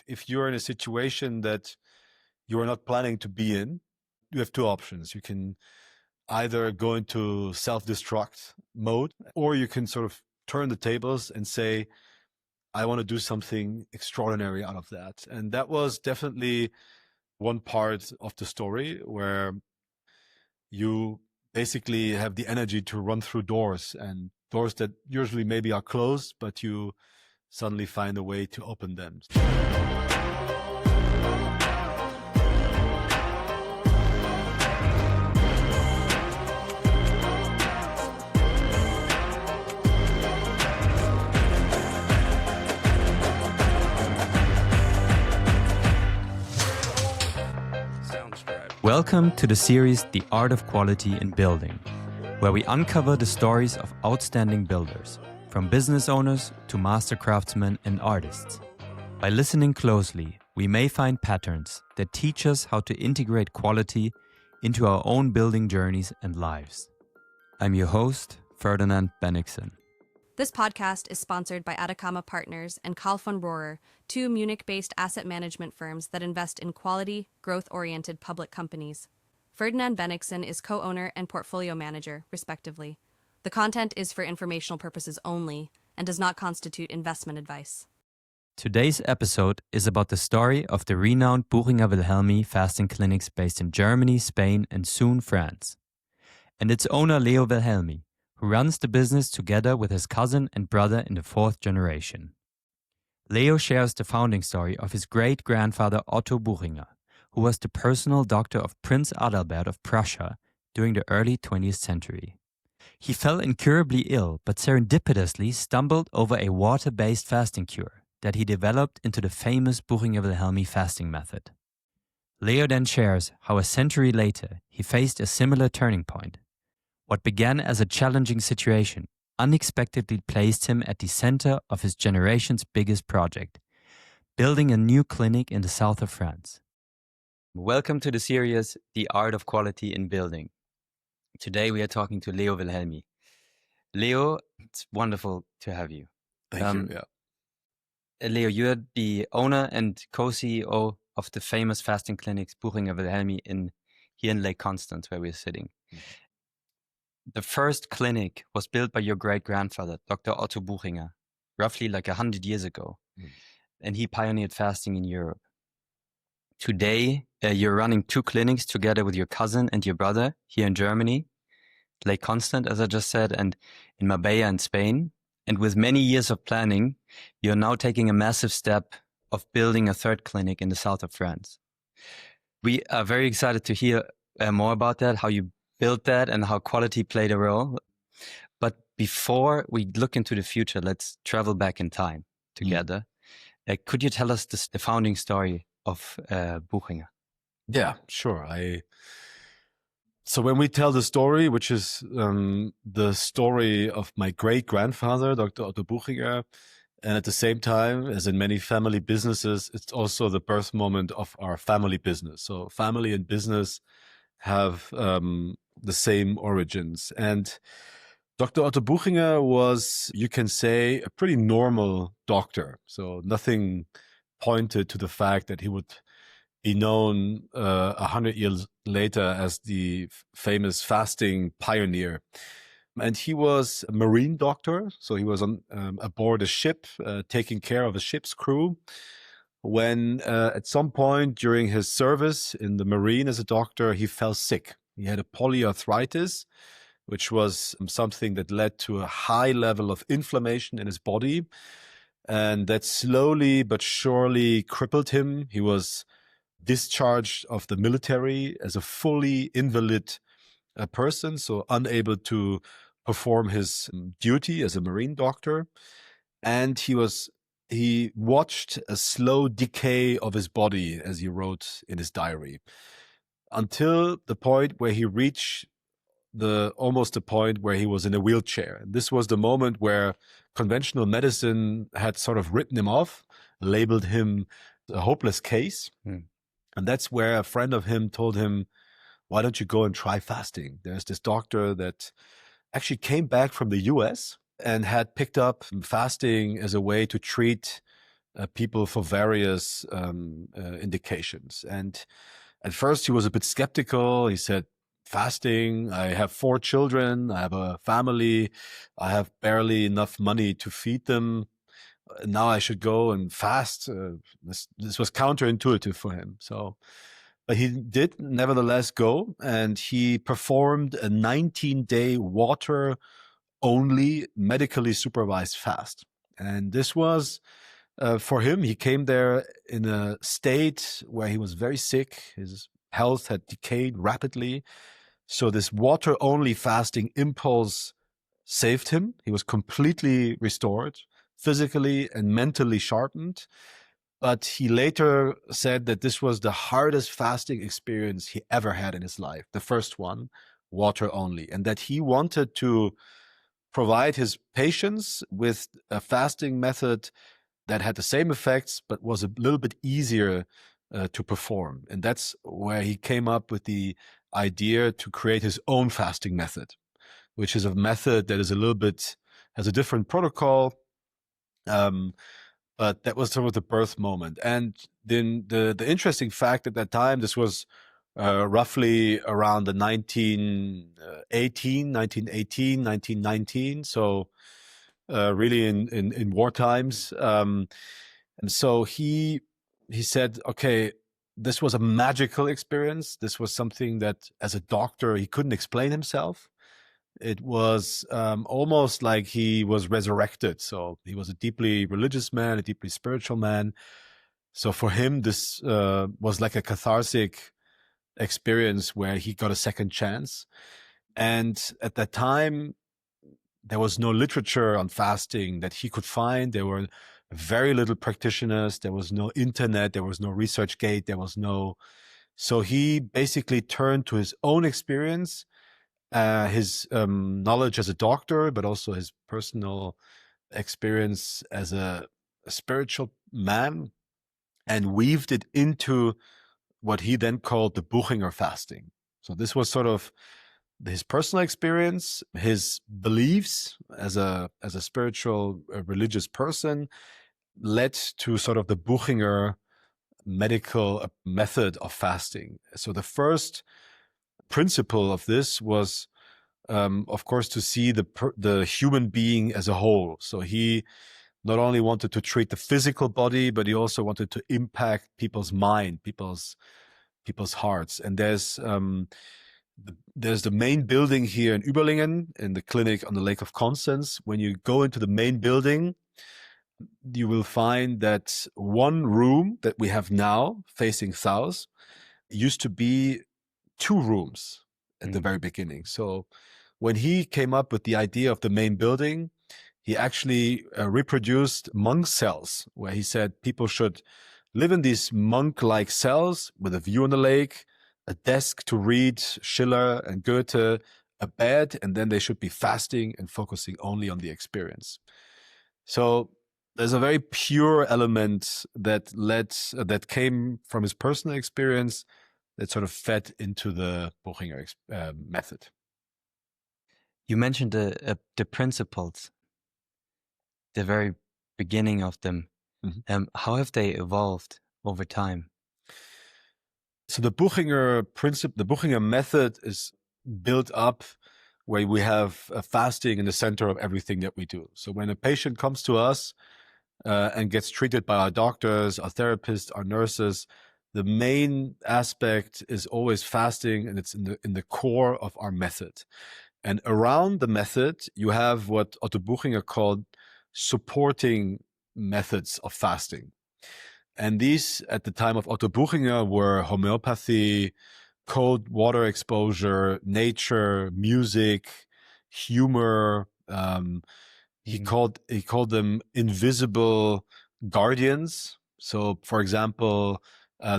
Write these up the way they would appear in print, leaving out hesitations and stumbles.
If you're in a situation that you are not planning to be in, you have two options. You can either go into self-destruct mode, or you can sort of turn the tables and say, I want to do something extraordinary out of that. And that was definitely one part of the story where you basically have the energy to run through doors, and doors that usually maybe are closed, but you suddenly find a way to open them. Welcome to the series The Art of Quality in Building, where we uncover the stories of outstanding builders, from business owners to master craftsmen and artists. By listening closely, we may find patterns that teach us how to integrate quality into our own building journeys and lives. I'm your host, Ferdinand Bennigsen. This podcast is sponsored by Atacama Partners and Karl von Rohrer, two Munich-based asset management firms that invest in quality, growth-oriented public companies. Ferdinand Bennigsen is co-owner and portfolio manager, respectively. The content is for informational purposes only and does not constitute investment advice. Today's episode is about the story of the renowned Buchinger Wilhelmi fasting clinics based in Germany, Spain, and soon France, and its owner Leo Wilhelmi, who runs the business together with his cousin and brother in the fourth generation. Leo shares the founding story of his great-grandfather Otto Buchinger, who was the personal doctor of Prince Adalbert of Prussia during the early 20th century. He fell incurably ill, but serendipitously stumbled over a water-based fasting cure that he developed into the famous Buchinger Wilhelmi fasting method. Leo then shares how a century later he faced a similar turning point. What began as a challenging situation unexpectedly placed him at the center of his generation's biggest project, building a new clinic in the south of France. Welcome to the series, The Art of Quality in Building. Today we are talking to Leo Wilhelmi. Leo, it's wonderful to have you. Thank you. Leo, you're the owner and co-CEO of the famous fasting clinics Buchinger Wilhelmi here in Lake Constance, where we're sitting. Mm-hmm. The first clinic was built by your great-grandfather, Dr. Otto Buchinger, roughly like 100 years ago. Mm. And he pioneered fasting in Europe. Today, you're running two clinics together with your cousin and your brother here in Germany, Lake Constance, as I just said, and in Marbella in Spain. And with many years of planning, you're now taking a massive step of building a third clinic in the south of France. We are very excited to hear more about that, how you built that and how quality played a role. But before we look into the future, let's travel back in time together. Could you tell us the founding story of Buchinger? Yeah, sure. So when we tell the story, which is the story of my great-grandfather, Dr. Otto Buchinger, and at the same time, as in many family businesses, it's also the birth moment of our family business. So family and business have the same origins. And Dr. Otto Buchinger was, you can say, a pretty normal doctor. So nothing pointed to the fact that he would be known 100 years later as the famous fasting pioneer. And he was a marine doctor. So he was on aboard a ship, taking care of a ship's crew. When at some point during his service in the marine as a doctor, he fell sick. He had a polyarthritis, which was something that led to a high level of inflammation in his body. And that slowly but surely crippled him. He was discharged of the military as a fully invalid person, so unable to perform his duty as a marine doctor. And he watched a slow decay of his body, as he wrote in his diary, until the point where he reached almost the point where he was in a wheelchair. And this was the moment where conventional medicine had sort of written him off, labeled him a hopeless case. And that's where a friend of him told him, why don't you go and try fasting? There's this doctor that actually came back from the US and had picked up fasting as a way to treat people for various indications. And at first he was a bit skeptical. He said, fasting, I have 4 children, I have a family, I have barely enough money to feed them. Now I should go and fast. This was counterintuitive for him. So, but he did nevertheless go, and he performed a 19-day water-only medically supervised fast. And this was, for him, he came there in a state where he was very sick. His health had decayed rapidly. So this water-only fasting impulse saved him. He was completely restored, physically and mentally sharpened. But he later said that this was the hardest fasting experience he ever had in his life, the first one, water only, and that he wanted to provide his patients with a fasting method that had the same effects, but was a little bit easier to perform. And that's where he came up with the idea to create his own fasting method, which is a method that is a little bit, has a different protocol. But that was sort of the birth moment. And then the interesting fact at that time, this was roughly around the 1918, 1919. So really in war times. And so he said, okay, this was a magical experience. This was something that as a doctor, he couldn't explain himself. It was almost like he was resurrected. So he was a deeply religious man, a deeply spiritual man. So for him, this was like a cathartic experience where he got a second chance. And at that time, there was no literature on fasting that he could find. There were very little practitioners. There was no internet. There was no ResearchGate. There was no. So he basically turned to his own experience, his knowledge as a doctor, but also his personal experience as a spiritual man, and weaved it into what he then called the Buchinger fasting. So this was sort of his personal experience, his beliefs as a spiritual, religious person, led to sort of the Buchinger medical method of fasting. So the first principle of this was, of course, to see the human being as a whole. So he not only wanted to treat the physical body, but he also wanted to impact people's mind, people's hearts. And there's the main building here in Überlingen, in the clinic on the Lake of Constance. When you go into the main building, you will find that one room that we have now facing south used to be 2 rooms at the very beginning. So when he came up with the idea of the main building, he actually reproduced monk cells, where he said people should live in these monk-like cells with a view on the lake, a desk to read Schiller and Goethe, a bed, and then they should be fasting and focusing only on the experience. So there's a very pure element that came from his personal experience that sort of fed into the Buchinger method. You mentioned the principles, the very beginning of them. Mm-hmm. How have they evolved over time? So the Buchinger principle, the Buchinger method is built up where we have fasting in the center of everything that we do. So when a patient comes to us and gets treated by our doctors, our therapists, our nurses, the main aspect is always fasting, and it's in the core of our method. And around the method, you have what Otto Buchinger called supporting methods of fasting. And these, at the time of Otto Buchinger, were homeopathy, cold water exposure, nature, music, humor. He called them invisible guardians. So, for example,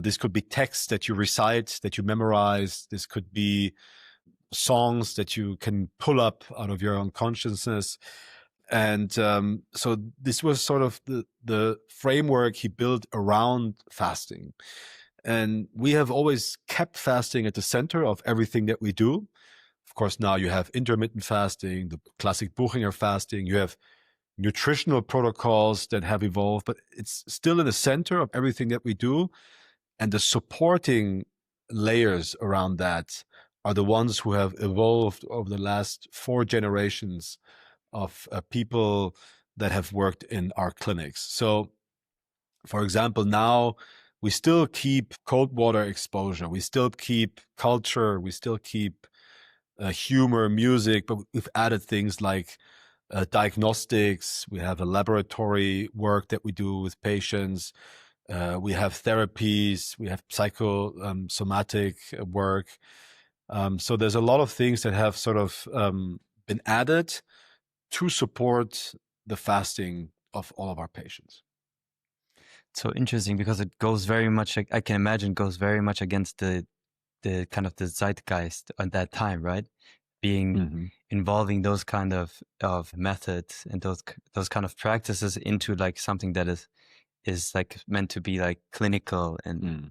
this could be texts that you recite, that you memorize. This could be songs that you can pull up out of your unconsciousness. And so this was sort of the framework he built around fasting. And we have always kept fasting at the center of everything that we do. Of course, now you have intermittent fasting, the classic Buchinger fasting. You have nutritional protocols that have evolved, but it's still in the center of everything that we do. And the supporting layers around that are the ones who have evolved over the last 4 generations of people that have worked in our clinics. So, for example, now we still keep cold water exposure, we still keep culture, we still keep humor, music, but we've added things like diagnostics. We have a laboratory work that we do with patients. We have therapies. We have psychosomatic work. So there's a lot of things that have sort of been added to support the fasting of all of our patients. So interesting, because it goes very much, I can imagine, goes very much against the kind of the zeitgeist at that time, right? Being involving those kind of methods and those kind of practices into like something that is like meant to be like clinical and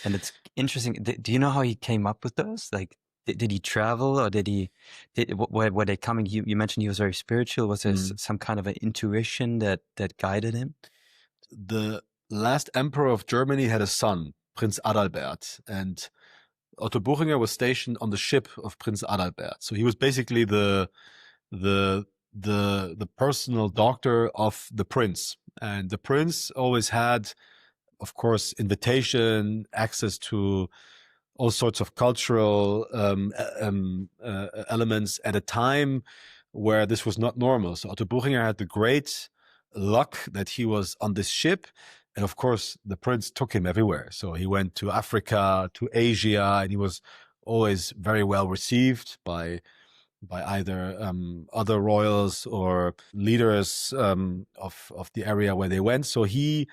it's interesting. Do you know how he came up with those? Like, did he travel, or were they coming? You mentioned he was very spiritual. Was there some kind of an intuition that guided him? The last emperor of Germany had a son, Prince Adalbert, and Otto Buchinger was stationed on the ship of Prince Adalbert. So he was basically the personal doctor of the prince. And the prince always had, of course, invitation, access to all sorts of cultural elements at a time where this was not normal. So Otto Buchinger had the great luck that he was on this ship. And of course, the prince took him everywhere. So he went to Africa, to Asia, and he was always very well received by either other royals or leaders of the area where they went. So he,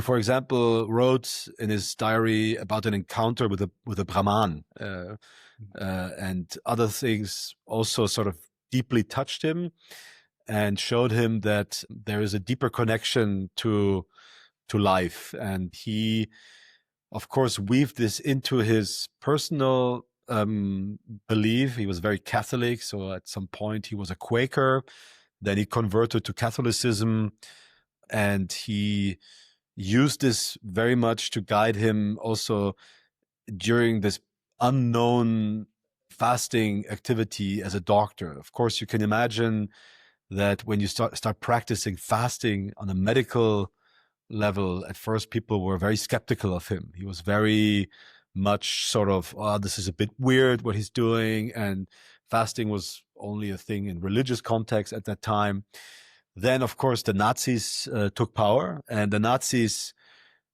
for example, wrote in his diary about an encounter with a Brahman, and other things also sort of deeply touched him and showed him that there is a deeper connection to life. And he, of course, weaved this into his personal belief. He was very Catholic. So at some point he was a Quaker. Then he converted to Catholicism, and he used this very much to guide him also during this unknown fasting activity as a doctor. Of course, you can imagine that when you start practicing fasting on a medical level, at first people were very skeptical of him. He was very much sort of, oh, this is a bit weird what he's doing, and fasting was only a thing in religious context at that time. Then, of course, the Nazis took power, and the Nazis,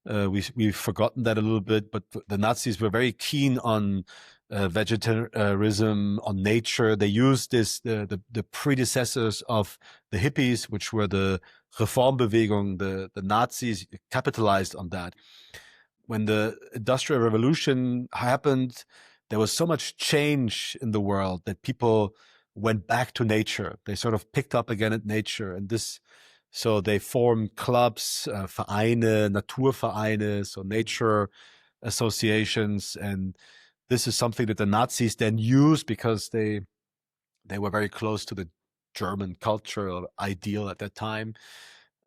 we've forgotten that a little bit, but the Nazis were very keen on vegetarianism, on nature. They used this, the predecessors of the hippies, which were the Reformbewegung. The Nazis capitalized on that. When the Industrial Revolution happened, there was so much change in the world that people went back to nature. They sort of picked up again at nature, and so they formed clubs, Vereine, Naturvereine, so nature associations, and this is something that the Nazis then used because they were very close to the German cultural ideal at that time.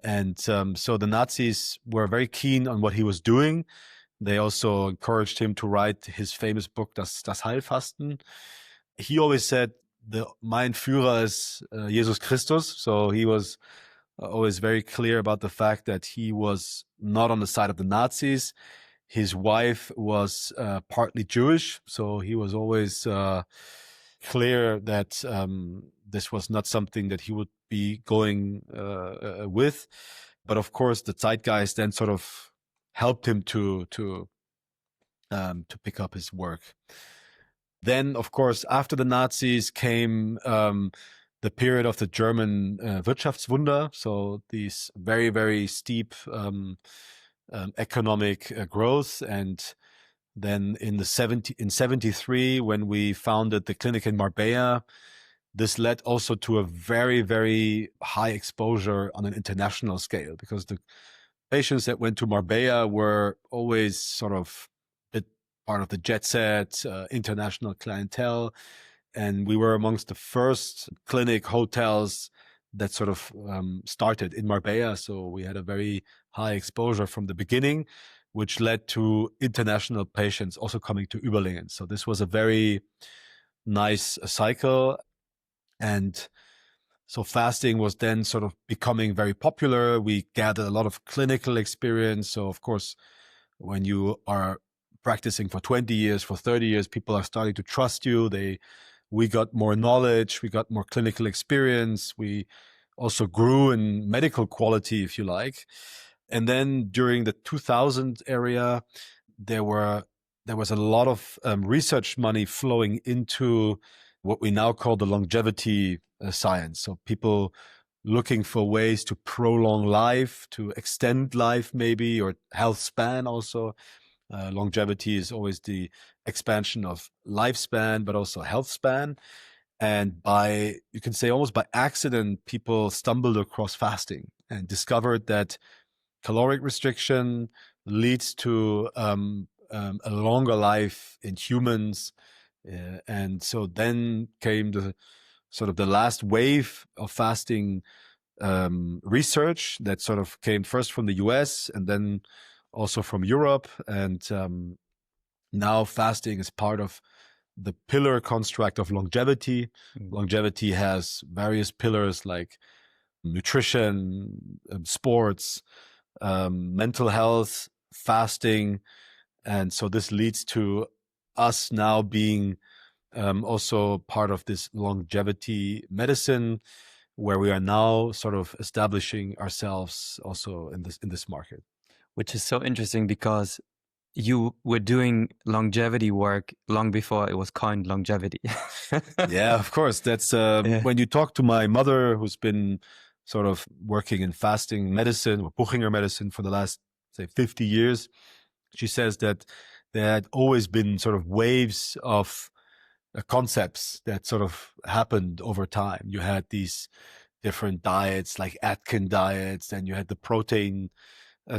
And so the Nazis were very keen on what he was doing. They also encouraged him to write his famous book, Das Heilfasten. He always said, mein Führer is Jesus Christus. So he was always very clear about the fact that he was not on the side of the Nazis. His wife was partly Jewish, so he was always clear that this was not something that he would be going with. But of course, the zeitgeist then sort of helped him to pick up his work. Then, of course, after the Nazis came the period of the German Wirtschaftswunder, so these very, very steep economic growth. And then in 73, when we founded the clinic in Marbella, this led also to a very, very high exposure on an international scale, because the patients that went to Marbella were always sort of part of the jet set, international clientele. And we were amongst the first clinic hotels that sort of started in Marbella. So we had a very high exposure from the beginning, which led to international patients also coming to Überlingen. So this was a very nice cycle. And so fasting was then sort of becoming very popular. We gathered a lot of clinical experience. So of course, when you are practicing for 20 years, for 30 years, people are starting to trust you. We got more knowledge, we got more clinical experience. We also grew in medical quality, if you like. And then during the 2000 area, there was a lot of research money flowing into what we now call the longevity science. So people looking for ways to prolong life, to extend life maybe, or health span also. Longevity is always the expansion of lifespan, but also health span. And you can say almost by accident, people stumbled across fasting and discovered that caloric restriction leads to a longer life in humans. And so then came the last wave of fasting research that sort of came first from the US and then also from Europe. And now fasting is part of the pillar construct of longevity. Longevity has various pillars like nutrition, sports, mental health, fasting. And so this leads to us now being also part of this longevity medicine, where we are now sort of establishing ourselves also in this market. Which is so interesting because you were doing longevity work long before it was coined longevity. Yeah, of course. That's when you talk to my mother, who's been sort of working in fasting medicine or Buchinger medicine for the last, say, 50 years. She says that there had always been sort of waves of concepts that sort of happened over time. You had these different diets like Atkins diets, and you had the protein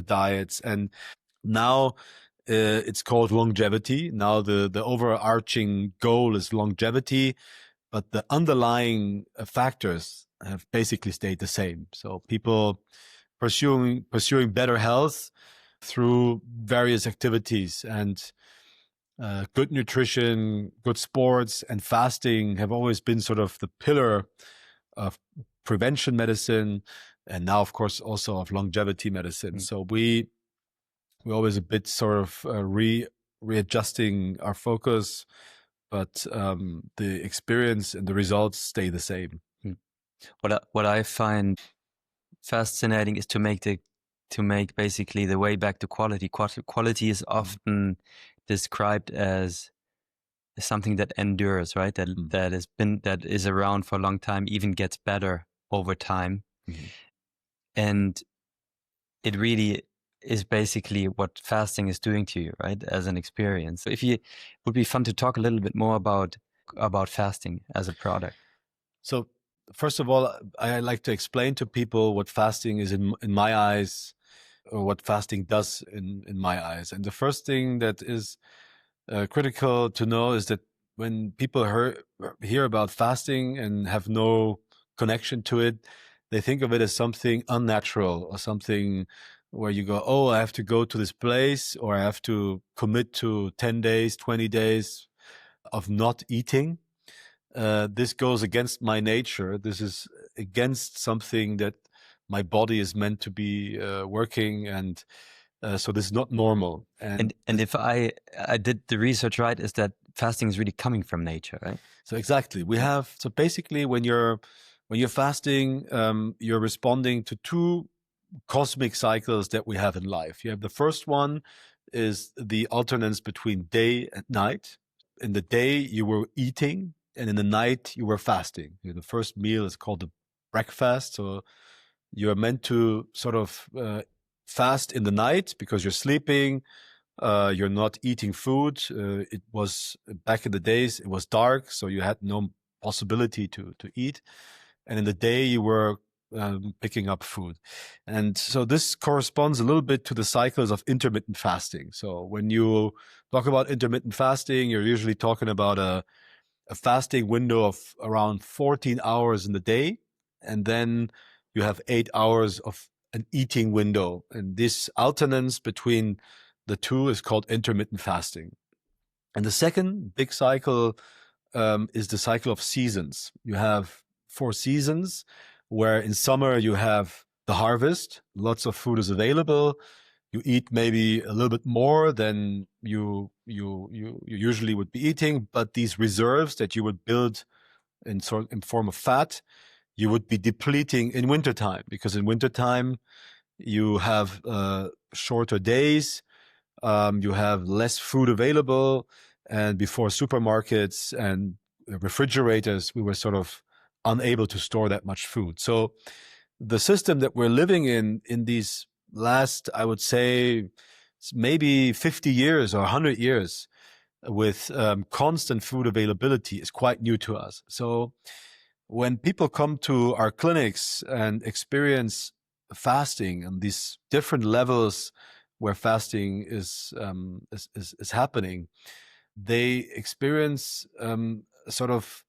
diets, and now it's called longevity. Now the overarching goal is longevity, but the underlying factors have basically stayed the same. So people pursuing better health through various activities, and good nutrition, good sports, and fasting have always been sort of the pillar of prevention medicine, and now, of course, also of longevity medicine. So we're always a bit sort of readjusting our focus, but the experience and the results stay the same. What I find fascinating is to make basically the way back to quality. Quality is often described as something that endures, right? That is around for a long time, even gets better over time. And it really is basically what fasting is doing to you, right? As an experience. So it would be fun to talk a little bit more about fasting as a product. So first of all, I like to explain to people what fasting is in my eyes, or what fasting does in my eyes. And the first thing that is critical to know is that when people hear about fasting and have no connection to it, they think of it as something unnatural or something where you go, oh, I have to go to this place, or I have to commit to 10 days, 20 days of not eating. This goes against my nature. This is against something that my body is meant to be working, and so this is not normal. And if I did the research right, is that fasting is really coming from nature, right? So exactly, so basically when you're fasting, you're responding to two cosmic cycles that we have in life. You have the first one is the alternance between day and night. In the day you were eating, and in the night you were fasting. The first meal is called the breakfast. So you're meant to sort of fast in the night because you're sleeping, you're not eating food. It was back in the days, it was dark, so you had no possibility to eat. And in the day you were picking up food. And so this corresponds a little bit to the cycles of intermittent fasting. So when you talk about intermittent fasting, you're usually talking about a fasting window of around 14 hours in the day and then you have 8 hours of an eating window. And this alternance between the two is called intermittent fasting. And the second big cycle is the cycle of seasons. You have 4 seasons where in summer you have the harvest, lots of food is available. You eat maybe a little bit more than you usually would be eating, but these reserves that you would build in form of fat, you would be depleting in wintertime, because in wintertime you have shorter days, you have less food available, and before supermarkets and refrigerators, we were sort of unable to store that much food. So the system that we're living in these last, I would say, maybe 50 years or 100 years with constant food availability is quite new to us. So when people come to our clinics and experience fasting and these different levels where fasting is happening, they experience sort of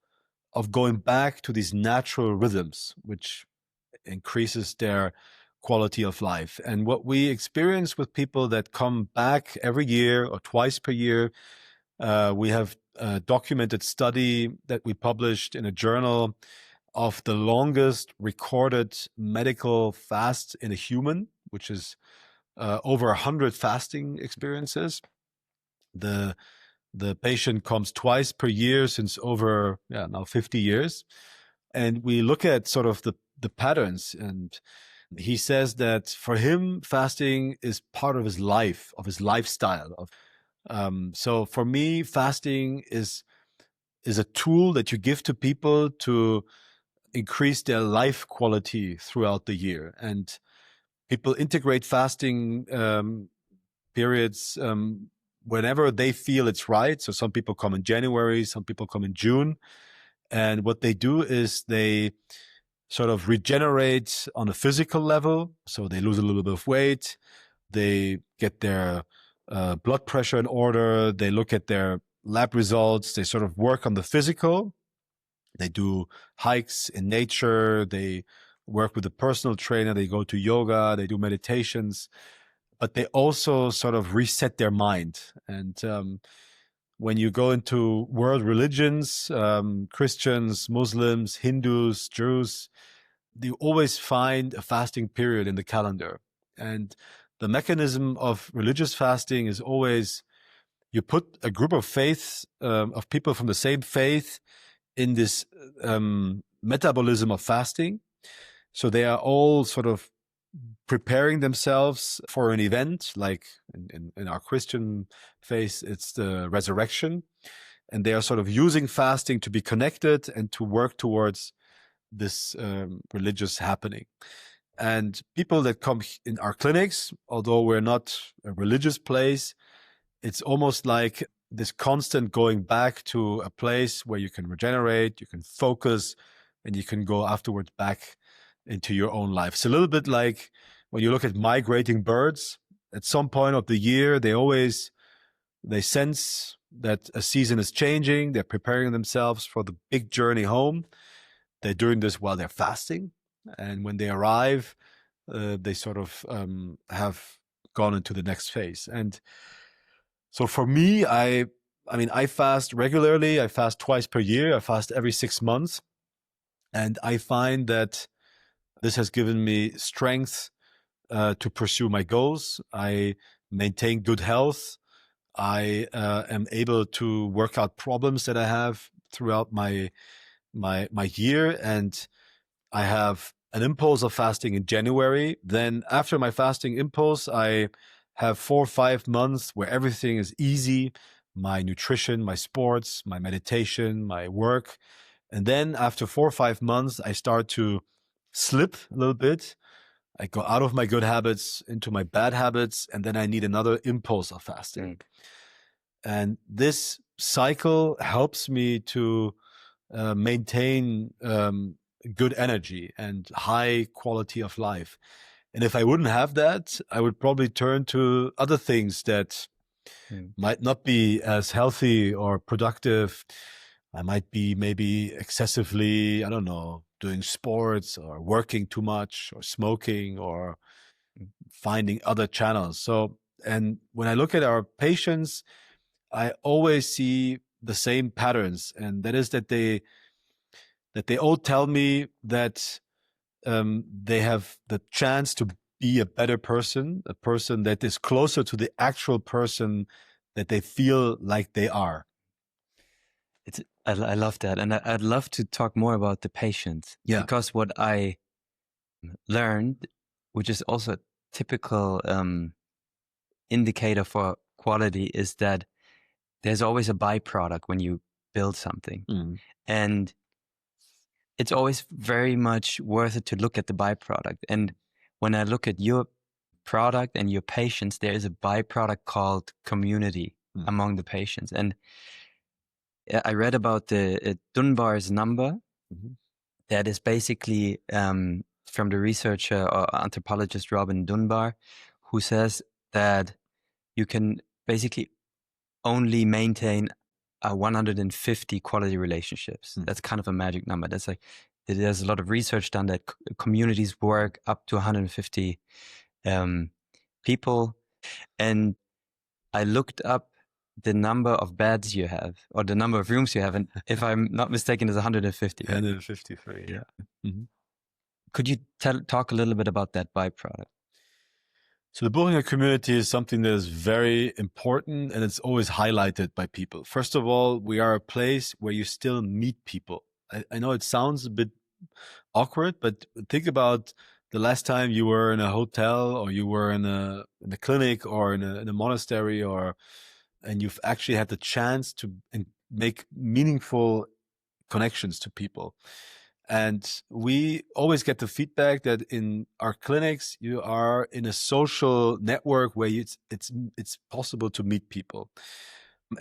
going back to these natural rhythms, which increases their quality of life. And what we experience with people that come back every year or twice per year, we have a documented study that we published in a journal of the longest recorded medical fast in a human, which is over 100 fasting experiences. The patient comes twice per year since over now 50 years. And we look at sort of the patterns, and he says that for him, fasting is part of his life, of his lifestyle. So for me, fasting is a tool that you give to people to increase their life quality throughout the year. And people integrate fasting periods whenever they feel it's right. So some people come in January, some people come in June. And what they do is they sort of regenerate on a physical level. So they lose a little bit of weight. They get their blood pressure in order. They look at their lab results. They sort of work on the physical. They do hikes in nature. They work with a personal trainer. They go to yoga. They do meditations. But they also sort of reset their mind. And when you go into world religions, Christians, Muslims, Hindus, Jews, you always find a fasting period in the calendar. And the mechanism of religious fasting is always you put a group of of people from the same faith in this metabolism of fasting. So they are all sort of preparing themselves for an event, like in our Christian faith, it's the resurrection. And they are sort of using fasting to be connected and to work towards this religious happening. And people that come in our clinics, although we're not a religious place, it's almost like this constant going back to a place where you can regenerate, you can focus, and you can go afterwards back into your own life. It's a little bit like when you look at migrating birds. At some point of the year, they sense that a season is changing. They're preparing themselves for the big journey home. They're doing this while they're fasting. And when they arrive, they sort of have gone into the next phase. And so for me, I fast regularly. I fast twice per year. I fast every 6 months. And I find that this has given me strength to pursue my goals. I maintain good health. I am able to work out problems that I have throughout my year. And I have an impulse of fasting in January. Then after my fasting impulse, I have 4 or 5 months where everything is easy. My nutrition, my sports, my meditation, my work. And then after 4 or 5 months, I start to slip a little bit. I go out of my good habits into my bad habits, and then I need another impulse of fasting. And this cycle helps me to maintain good energy and high quality of life. And if I wouldn't have that, I would probably turn to other things that might not be as healthy or productive. I might be maybe excessively, doing sports or working too much or smoking or finding other channels. So, and when I look at our patients, I always see the same patterns, and that is that they all tell me that they have the chance to be a better person, a person that is closer to the actual person that they feel like they are. I love that, and I'd love to talk more about the patients. Yeah. Because what I learned, which is also a typical indicator for quality, is that there's always a byproduct when you build something. Mm. And it's always very much worth it to look at the byproduct. And when I look at your product and your patients, there is a byproduct called community among the patients. And I read about the Dunbar's number. That is basically from the researcher or anthropologist Robin Dunbar, who says that you can basically only maintain 150 quality relationships. That's kind of a magic number. That's like, there's a lot of research done that communities work up to 150 people. And I looked up the number of beds you have, or the number of rooms you have, and if I'm not mistaken, it's 150. 153, yeah. Mm-hmm. Could you talk a little bit about that byproduct? So the Buchinger community is something that is very important, and it's always highlighted by people. First of all, we are a place where you still meet people. I know it sounds a bit awkward, but think about the last time you were in a hotel, or you were in a clinic, or in a monastery, and you've actually had the chance to make meaningful connections to people. And we always get the feedback that in our clinics, you are in a social network where it's possible to meet people.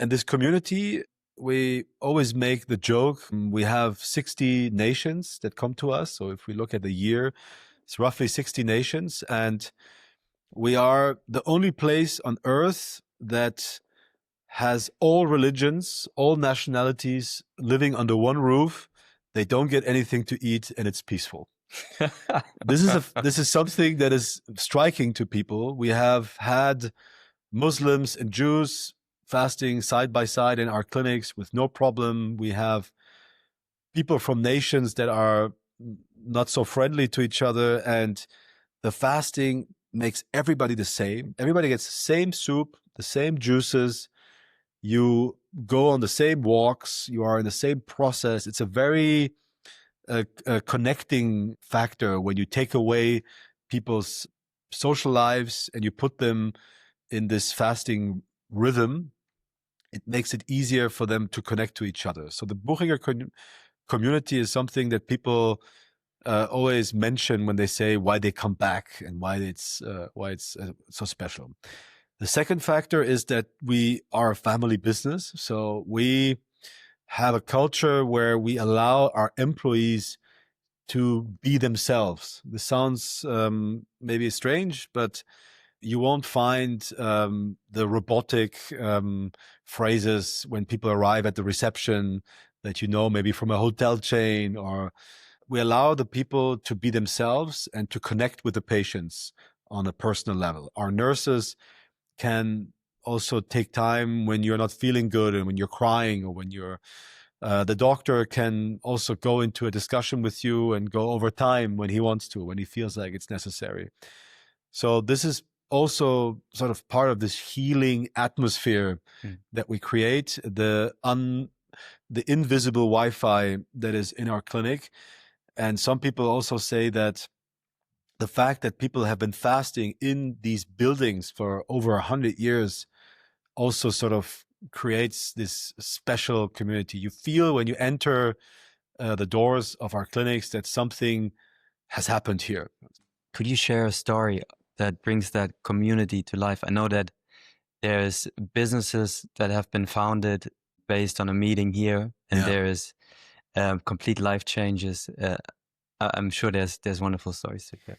And this community, we always make the joke, we have 60 nations that come to us. So if we look at the year, it's roughly 60 nations. And we are the only place on earth that has all religions, all nationalities living under one roof. They don't get anything to eat, and it's peaceful. This is something that is striking to people. We have had Muslims and Jews fasting side by side in our clinics with no problem. We have people from nations that are not so friendly to each other, and the fasting makes everybody the same. Everybody gets the same soup, the same juices. You go on the same walks. You are in the same process. It's a very connecting factor when you take away people's social lives and you put them in this fasting rhythm. It makes it easier for them to connect to each other. So the Buchinger community is something that people always mention when they say why they come back and why it's so special. The second factor is that we are a family business. So we have a culture where we allow our employees to be themselves. This sounds maybe strange, but you won't find the robotic phrases when people arrive at the reception that you know maybe from a hotel chain. Or we allow the people to be themselves and to connect with the patients on a personal level. Our nurses can also take time when you're not feeling good and when you're crying, or when you're the doctor can also go into a discussion with you and go over time when he wants to, when he feels like it's necessary. So this is also sort of part of this healing atmosphere that we create, the invisible Wi-Fi that is in our clinic. And some people also say that the fact that people have been fasting in these buildings for over 100 years also sort of creates this special community. You feel when you enter the doors of our clinics that something has happened here. Could you share a story that brings that community to life? I know that there's businesses that have been founded based on a meeting here, and there is complete life changes. I'm sure there's wonderful stories to share.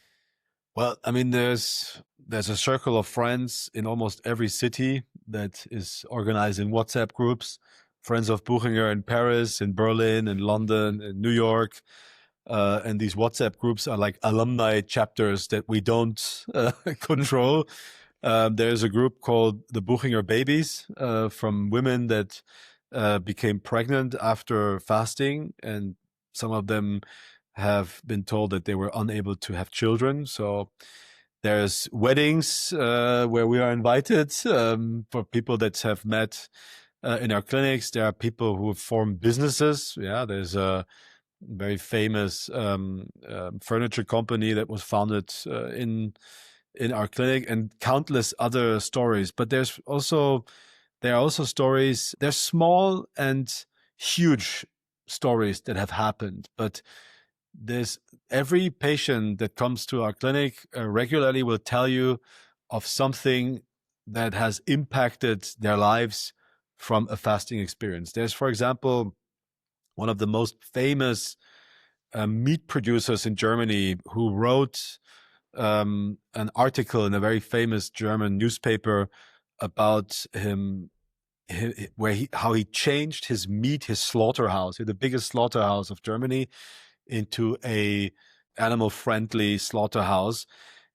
Well, I mean, there's a circle of friends in almost every city that is organized in WhatsApp groups. Friends of Buchinger in Paris, in Berlin, in London, in New York. And these WhatsApp groups are like alumni chapters that we don't control. There's a group called the Buchinger Babies from women that became pregnant after fasting, and some of them have been told that they were unable to have children. So there's weddings where we are invited for people that have met in our clinics. There are people who have formed businesses. Yeah, there's a very famous furniture company that was founded in our clinic, and countless other stories. But there are also stories. There's small and huge stories that have happened, but there's every patient that comes to our clinic regularly will tell you of something that has impacted their lives from a fasting experience. There's, for example, one of the most famous meat producers in Germany who wrote an article in a very famous German newspaper about how he changed his slaughterhouse, the biggest slaughterhouse of Germany, into a animal-friendly slaughterhouse,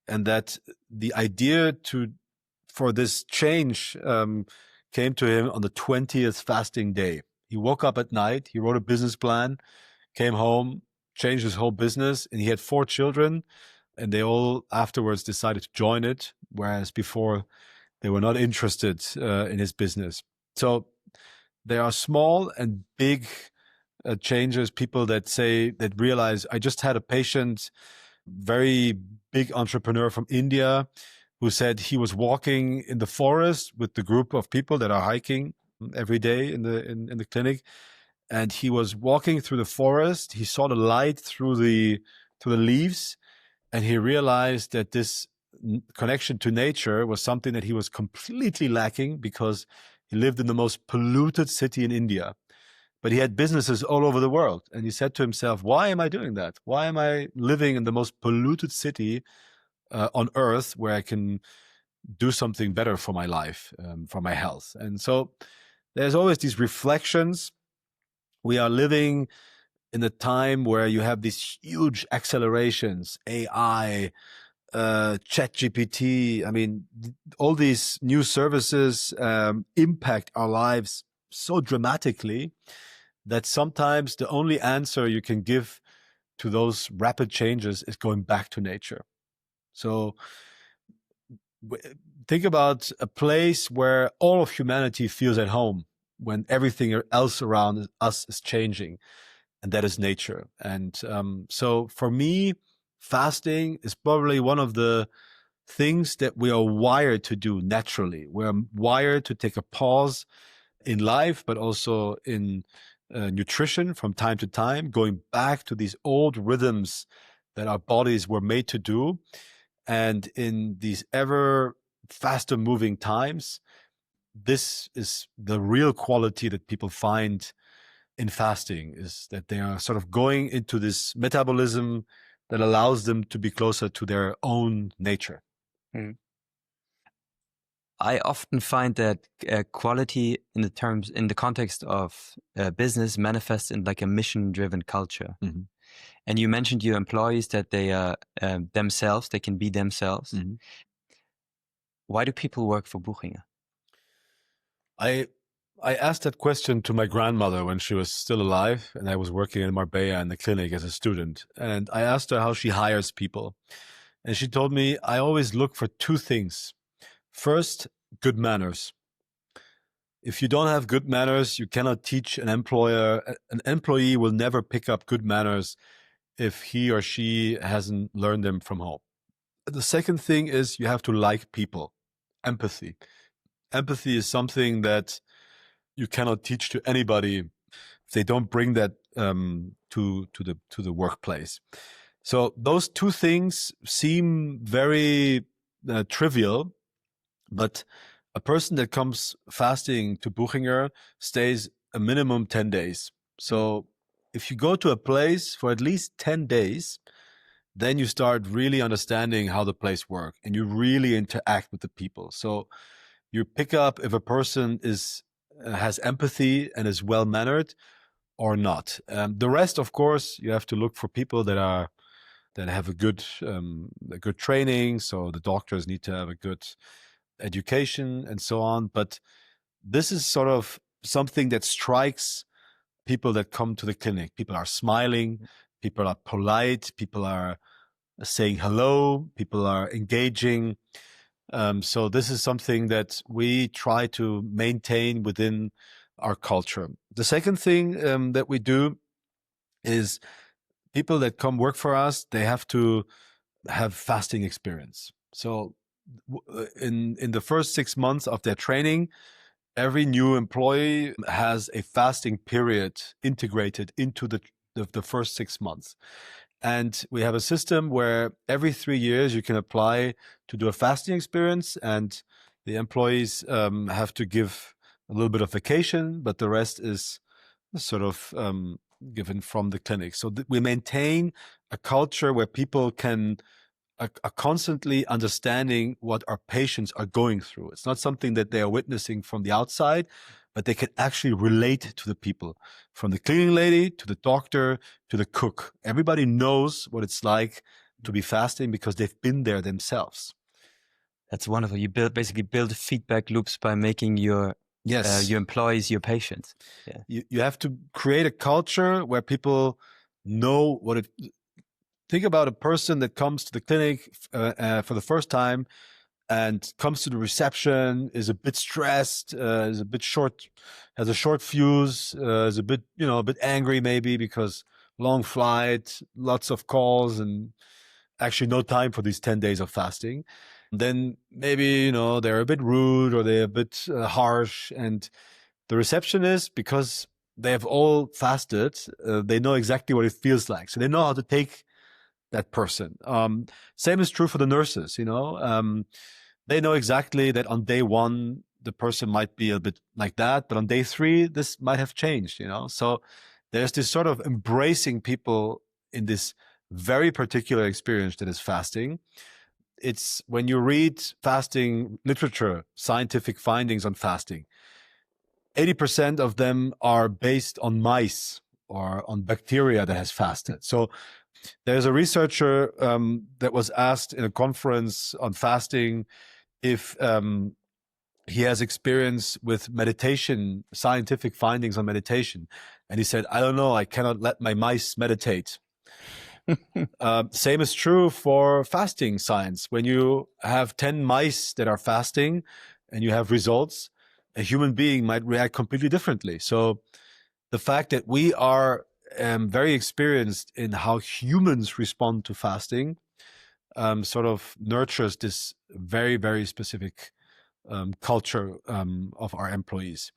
and that the idea for this change came to him on the 20th fasting day. He woke up at night, he wrote a business plan, came home, changed his whole business, and he had 4 children, and they all afterwards decided to join it, whereas before they were not interested in his business. So there are small and big changes, people that realize. I just had a patient, very big entrepreneur from India, who said he was walking in the forest with the group of people that are hiking every day in the clinic, and he was walking through the forest. He saw the light through the leaves, and he realized that this connection to nature was something that he was completely lacking, because he lived in the most polluted city in India. But he had businesses all over the world. And he said to himself, why am I doing that? Why am I living in the most polluted city on earth, where I can do something better for my life, for my health? And so there's always these reflections. We are living in a time where you have these huge accelerations, AI, ChatGPT. I mean, all these new services impact our lives so dramatically that sometimes the only answer you can give to those rapid changes is going back to nature. So think about a place where all of humanity feels at home when everything else around us is changing, and that is nature. And so for me, fasting is probably one of the things that we are wired to do naturally. We're wired to take a pause in life, but also in nutrition from time to time, going back to these old rhythms that our bodies were made to do. And in these ever faster moving times, this is the real quality that people find in fasting, is that they are sort of going into this metabolism that allows them to be closer to their own nature. Mm. I often find that quality in the context of business manifests in like a mission-driven culture. Mm-hmm. And you mentioned your employees, that they are themselves, they can be themselves. Mm-hmm. Why do people work for Buchinger? I asked that question to my grandmother when she was still alive, and I was working in Marbella in the clinic as a student. And I asked her how she hires people. And she told me, I always look for 2 things. First, good manners. If you don't have good manners, you cannot teach an employer. An employee will never pick up good manners if he or she hasn't learned them from home. The second thing is you have to like people. Empathy. Empathy is something that you cannot teach to anybody if they don't bring that to the workplace. So those 2 things seem very trivial, but a person that comes fasting to Buchinger stays a minimum 10 days. So if you go to a place for at least 10 days, then you start really understanding how the place works, and you really interact with the people. So you pick up if a person has empathy and is well-mannered, or not. The rest, of course, you have to look for people that have a good training. So the doctors need to have a good education and so on. But this is sort of something that strikes people that come to the clinic. People are smiling, people are polite, people are saying hello, people are engaging. So this is something that we try to maintain within our culture. The second thing that we do is people that come work for us, they have to have fasting experience. So in the first 6 months of their training, every new employee has a fasting period integrated into the first 6 months. And we have a system where every 3 years you can apply to do a fasting experience, and the employees have to give a little bit of vacation, but the rest is sort of given from the clinic. So we maintain a culture where people are constantly understanding what our patients are going through. It's not something that they are witnessing from the outside, but they can actually relate to the people, from the cleaning lady to the doctor to the cook. Everybody knows what it's like to be fasting because they've been there themselves. That's wonderful. You basically build feedback loops by making your employees your patients. Yeah. You have to create a culture where people know what it. Think about a person that comes to the clinic for the first time and comes to the reception, is a bit stressed, is a bit short, has a short fuse, is a bit angry maybe because long flight, lots of calls, and actually no time for these 10 days of fasting. Then maybe, they're a bit rude or they're a bit harsh. And the receptionist, because they have all fasted, they know exactly what it feels like. So they know how to take that person. Same is true for the nurses, they know exactly that on day 1, the person might be a bit like that, but on day 3, this might have changed, So there's this sort of embracing people in this very particular experience that is fasting. It's when you read fasting literature, scientific findings on fasting, 80% of them are based on mice or on bacteria that has fasted. So there's a researcher that was asked in a conference on fasting if he has experience with meditation, scientific findings on meditation. And he said, I don't know, I cannot let my mice meditate. Same is true for fasting science. When you have 10 mice that are fasting and you have results, a human being might react completely differently. So the fact that we are very experienced in how humans respond to fasting sort of nurtures this very, very specific culture of our employees.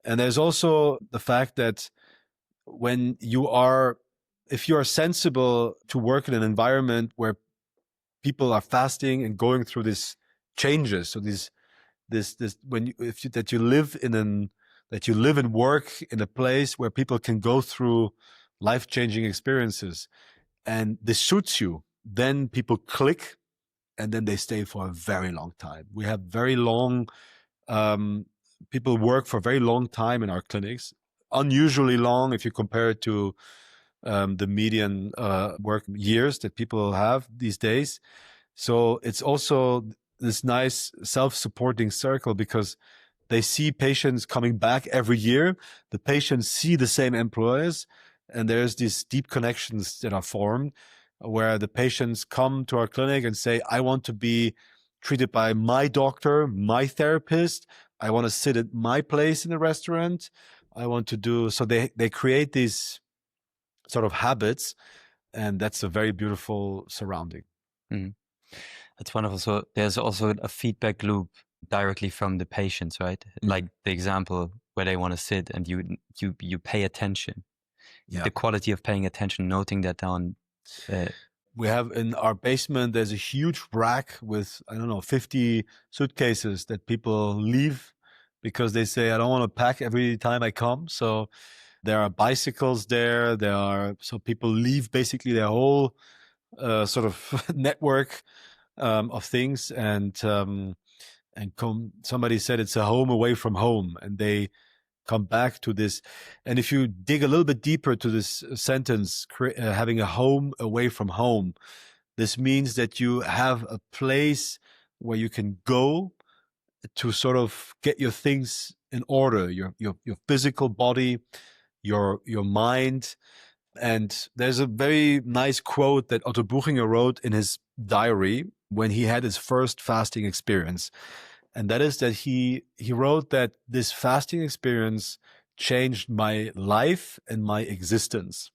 And there's also the fact that if you are sensible to work in an environment where people are fasting and going through these changes, so that you live and work in a place where people can go through life-changing experiences, and this suits you, then people click, and then they stay for a very long time. We have very long, people work for a very long time in our clinics, unusually long if you compare it to the median work years that people have these days. So it's also this nice self-supporting circle because they see patients coming back every year. The patients see the same employers, and there's these deep connections that are formed where the patients come to our clinic and say, I want to be treated by my doctor, my therapist. I want to sit at my place in the restaurant. I want to do, so they create these sort of habits, and that's a very beautiful surrounding. Mm. That's wonderful. So there's also a feedback loop directly from the patients, right? Like the example where they want to sit and you pay attention. Yeah. The quality of paying attention, noting that down. We have in our basement, there's a huge rack with, 50 suitcases that people leave because they say, I don't want to pack every time I come. So there are bicycles there. So people leave basically their whole sort of network of things, and somebody said it's a home away from home, and they come back to this. And if you dig a little bit deeper to this sentence, having a home away from home, this means that you have a place where you can go to sort of get your things in order, your physical body, your mind. And there's a very nice quote that Otto Buchinger wrote in his diary when he had his first fasting experience. And that is that he wrote that this fasting experience changed my life and my existence.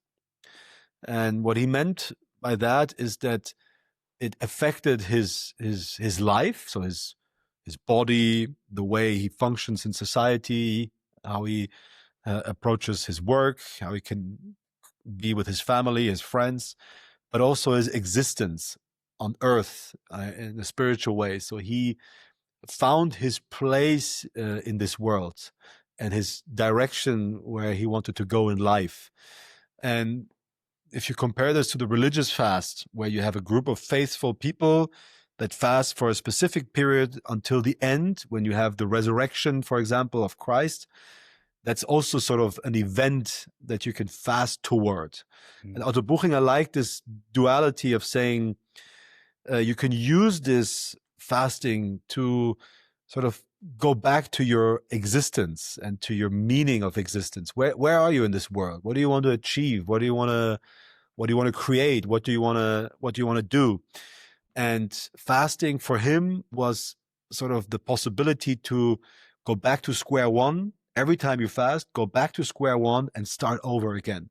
And what he meant by that is that it affected his life, so his body, the way he functions in society, how he approaches his work, how he can be with his family, his friends, but also his existence on earth in a spiritual way. So he found his place in this world and his direction where he wanted to go in life. And if you compare this to the religious fast, where you have a group of faithful people that fast for a specific period until the end, when you have the resurrection, for example, of Christ, that's also sort of an event that you can fast toward. And Otto Buchinger liked this duality of saying you can use this fasting to sort of go back to your existence and to your meaning of existence. Where are you in this world? What do you want to achieve? What do you want to create? What do you want to do? And fasting for him was sort of the possibility to go back to square one. Every time you fast, go back to square one and start over again.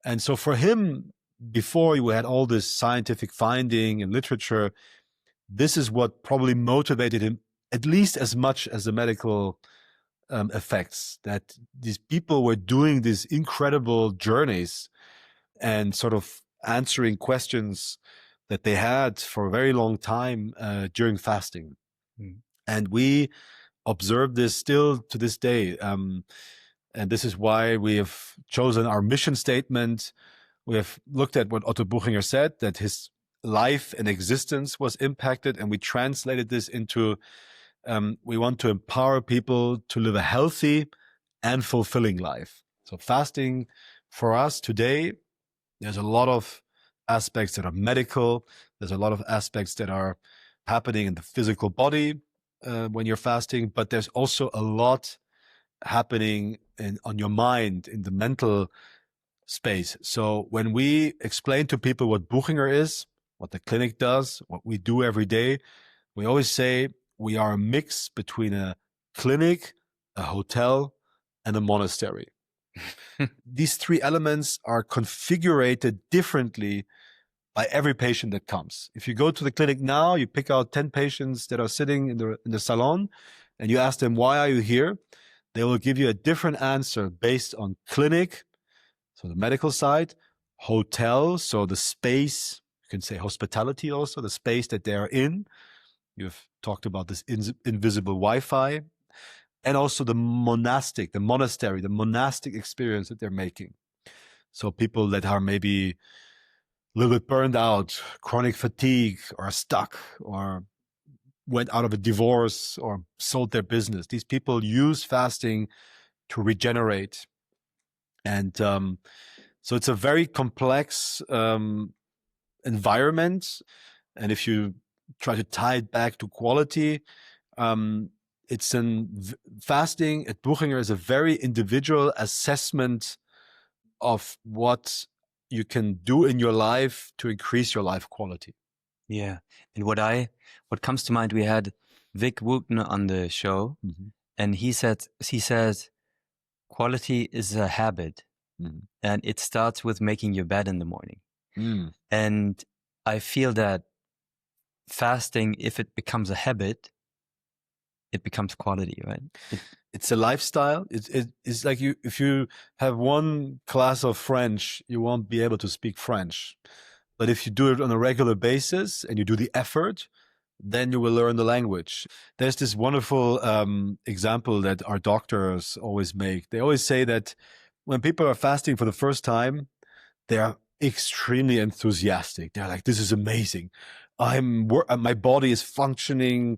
And so for him, before you had all this scientific finding and literature, this is what probably motivated him at least as much as the medical effects, that these people were doing these incredible journeys and sort of answering questions that they had for a very long time during fasting. And we observe this still to this day. And this is why we have chosen our mission statement. We have looked at what Otto Buchinger said, that his life and existence was impacted, and we translated this into we want to empower people to live a healthy and fulfilling life. So fasting for us today, there's a lot of aspects that are medical. There's a lot of aspects that are happening in the physical body when you're fasting, but there's also a lot happening on your mind, in the mental space. So when we explain to people what Buchinger is, what the clinic does, what we do every day, we always say we are a mix between a clinic, a hotel, and a monastery. These three elements are configured differently by every patient that comes. If you go to the clinic now, you pick out 10 patients that are sitting in the salon, and you ask them, why are you here? They will give you a different answer based on clinic, so the medical side, hotel, so the space, you can say hospitality also, the space that they are in. You've talked about this invisible Wi-Fi, and also the monastery, the monastic experience that they're making. So people that are maybe a little bit burned out, chronic fatigue, or stuck, or went out of a divorce, or sold their business. These people use fasting to regenerate. And so it's a very complex environment. And if you try to tie it back to quality, fasting at Buchinger is a very individual assessment of what you can do in your life to increase your life quality. Yeah. And what comes to mind, we had Vic Wooten on the show, and he says quality is a habit, and it starts with making your bed in the morning. And I feel that fasting, if it becomes a habit, it becomes quality, right? It's a lifestyle. It's like if you have one class of French, you won't be able to speak French. But if you do it on a regular basis and you do the effort, then you will learn the language. There's this wonderful example that our doctors always make. They always say that when people are fasting for the first time, they are extremely enthusiastic. They're like, this is amazing. My body is functioning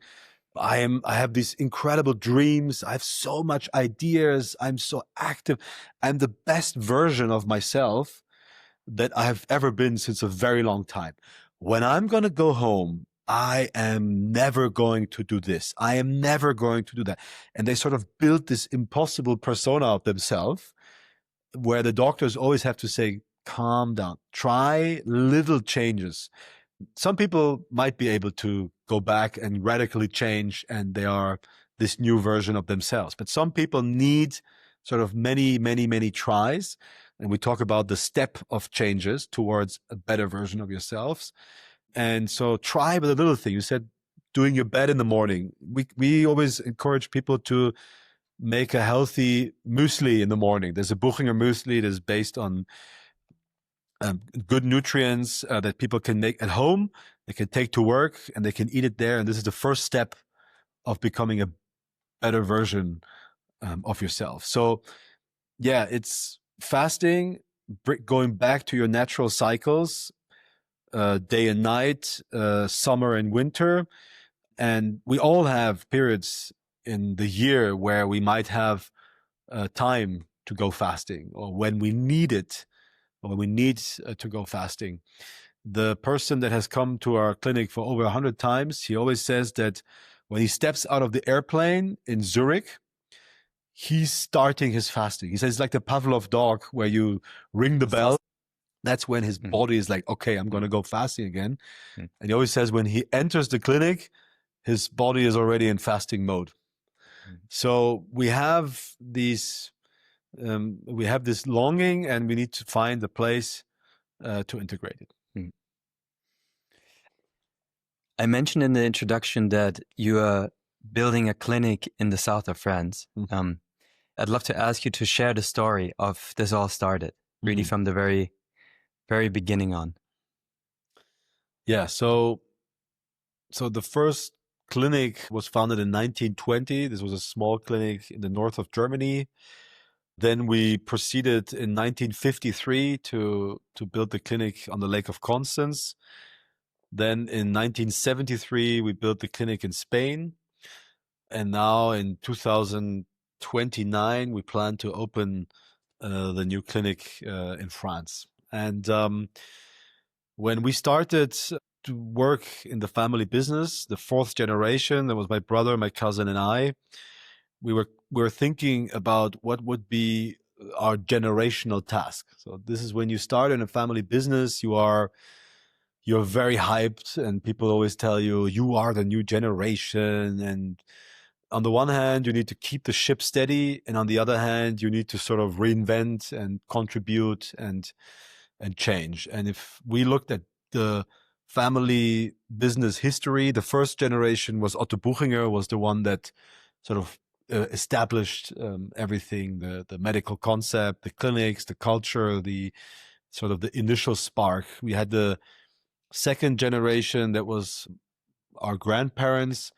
I have these incredible dreams. I have so much ideas. I'm so active. I'm the best version of myself that I have ever been since a very long time. When I'm going to go home, I am never going to do this. I am never going to do that. And they sort of build this impossible persona of themselves where the doctors always have to say, calm down, try little changes. Some people might be able to go back and radically change, and they are this new version of themselves. But some people need sort of many tries. And we talk about the step of changes towards a better version of yourselves. And so try with a little thing. You said doing your bed in the morning. We always encourage people to make a healthy muesli in the morning. There's a Buchinger muesli that is based on good nutrients that people can make at home. They can take to work and they can eat it there. And this is the first step of becoming a better version of yourself. So yeah, it's fasting, going back to your natural cycles, day and night, summer and winter. And we all have periods in the year where we might have time to go fasting, or when we need it, or when we need to go fasting. The person that has come to our clinic for over 100 times, he always says that when he steps out of the airplane in Zurich, he's starting his fasting. He says it's like the Pavlov dog where you ring the bell. That's when his body is like, okay, I'm going to go fasting again. And he always says when he enters the clinic, his body is already in fasting mode. So we have this longing, and we need to find a place to integrate it. I mentioned in the introduction that you are building a clinic in the south of France. I'd love to ask you to share the story of this all started, really from the very, very beginning on. Yeah, so the first clinic was founded in 1920. This was a small clinic in the north of Germany. Then we proceeded in 1953 to build the clinic on the Lake of Constance. Then in 1973, we built the clinic in Spain. And now in 2029, we plan to open the new clinic in France. And when we started to work in the family business, the fourth generation, that was my brother, my cousin, and I, we were thinking about what would be our generational task. So this is when you start in a family business, you're very hyped, and people always tell you, you are the new generation. And on the one hand, you need to keep the ship steady. And on the other hand, you need to sort of reinvent and contribute and change. And if we looked at the family business history, the first generation was Otto Buchinger, was the one that sort of established everything, the medical concept, the clinics, the culture, the sort of the initial spark. We had the second generation that was our grandparents,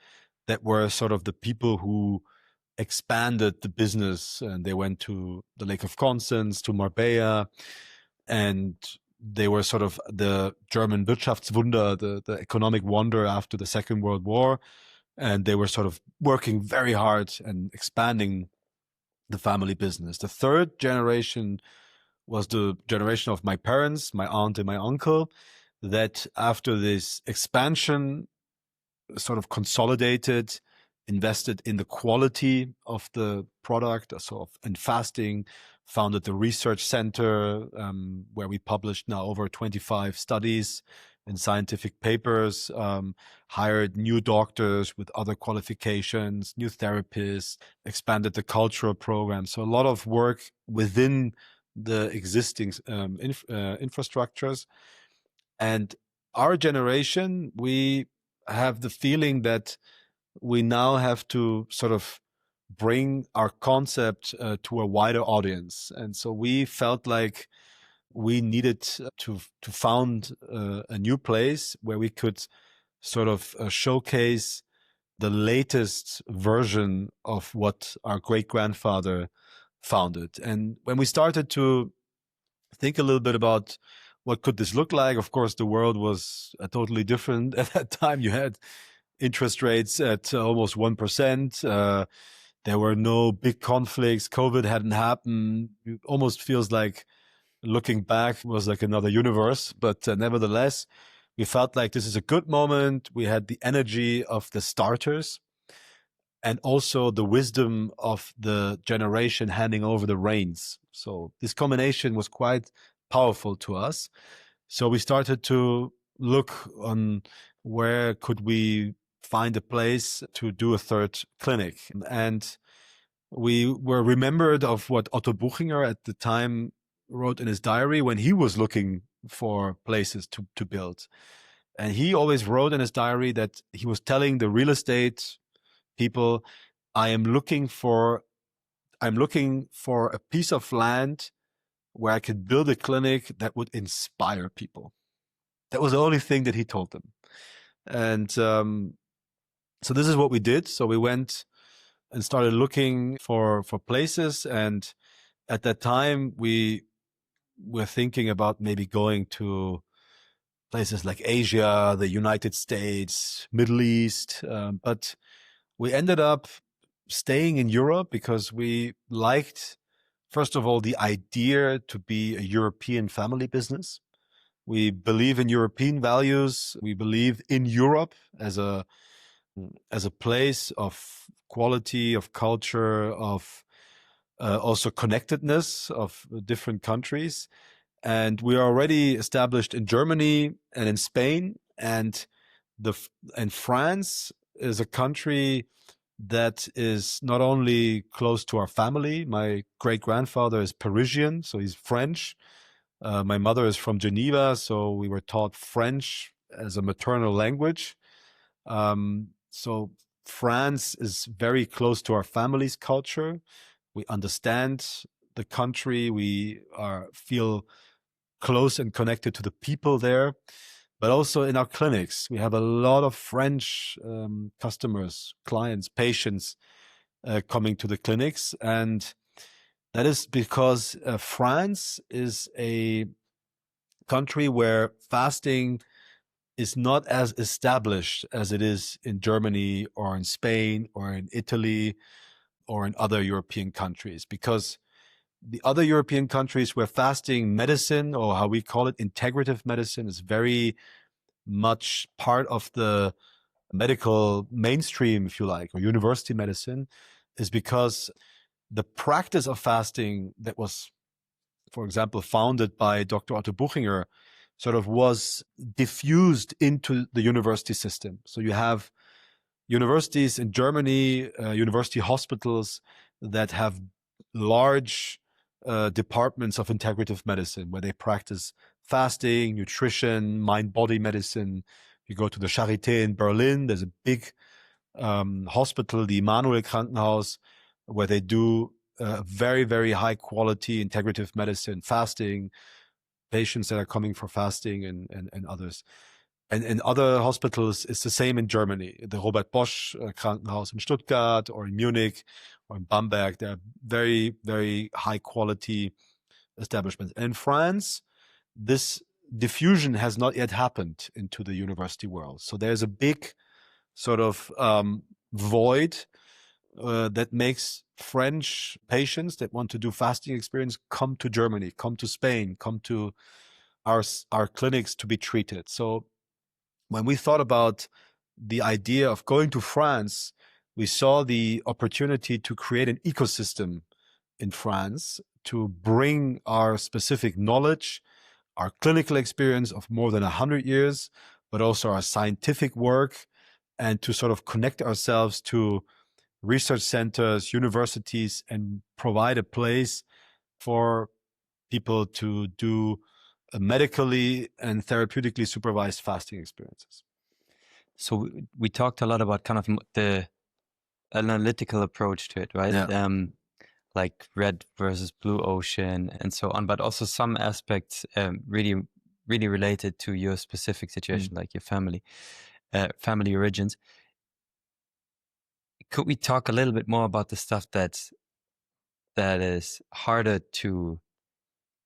that were sort of the people who expanded the business, and they went to the Lake of Constance, to Marbella, and they were sort of the German Wirtschaftswunder, the economic wonder after the Second World War. And they were sort of working very hard and expanding the family business. The third generation was the generation of my parents, my aunt and my uncle, that after this expansion sort of consolidated, invested in the quality of the product, so in fasting, founded the research center where we published now over 25 studies in scientific papers, hired new doctors with other qualifications, new therapists, expanded the cultural program. So a lot of work within the existing infrastructures. And our generation, we have the feeling that we now have to sort of bring our concept to a wider audience. And so we felt like we needed to found a new place where we could sort of showcase the latest version of what our great-grandfather founded. And when we started to think a little bit about what could this look like, of course, the world was totally different at that time. You had interest rates at almost 1%. There were no big conflicts. COVID hadn't happened. It almost feels like looking back was like another universe. But nevertheless, we felt like this is a good moment. We had the energy of the starters and also the wisdom of the generation handing over the reins. So this combination was quite powerful to us. So we started to look on where could we find a place to do a third clinic. And we were remembered of what Otto Buchinger at the time wrote in his diary when he was looking for places to build. And he always wrote in his diary that he was telling the real estate people, I'm looking for a piece of land where I could build a clinic that would inspire people. That was the only thing that he told them. And so this is what we did. So we went and started looking for places. And at that time, we were thinking about maybe going to places like Asia, the United States, Middle East. But we ended up staying in Europe because we liked, first of all, the idea to be a European family business. We believe in European values. We believe in Europe as a place of quality, of culture, of also connectedness of different countries. And we are already established in Germany and in Spain, and France is a country that is not only close to our family. My great-grandfather is Parisian, so he's French. My mother is from Geneva, so we were taught French as a maternal language. So France is very close to our family's culture. We understand the country. We feel close and connected to the people there. But also in our clinics, we have a lot of French customers, clients, patients coming to the clinics. And that is because France is a country where fasting is not as established as it is in Germany or in Spain or in Italy or in other European countries. Because the other European countries where fasting medicine, or how we call it, integrative medicine, is very much part of the medical mainstream, if you like, or university medicine, is because the practice of fasting that was, for example, founded by Dr. Otto Buchinger, sort of was diffused into the university system. So you have universities in Germany, university hospitals that have large departments of integrative medicine where they practice fasting, nutrition, mind-body medicine. You go to the Charité in Berlin, there's a big hospital, the Immanuel Krankenhaus, where they do very, very high quality integrative medicine, fasting, patients that are coming for fasting and others. And in other hospitals, it's the same in Germany. The Robert Bosch Krankenhaus in Stuttgart or in Munich or in Bamberg, they're very, very high quality establishments. And in France, this diffusion has not yet happened into the university world. So there's a big sort of void that makes French patients that want to do fasting experience come to Germany, come to Spain, come to our clinics to be treated. So when we thought about the idea of going to France, we saw the opportunity to create an ecosystem in France to bring our specific knowledge, our clinical experience of more than 100 years, but also our scientific work, and to sort of connect ourselves to research centers, universities, and provide a place for people to do medically and therapeutically supervised fasting experiences. So we talked a lot about kind of the analytical approach to it, right? Yeah. Like red versus blue ocean and so on, but also some aspects really, really related to your specific situation, like your family origins. Could we talk a little bit more about the stuff that is harder to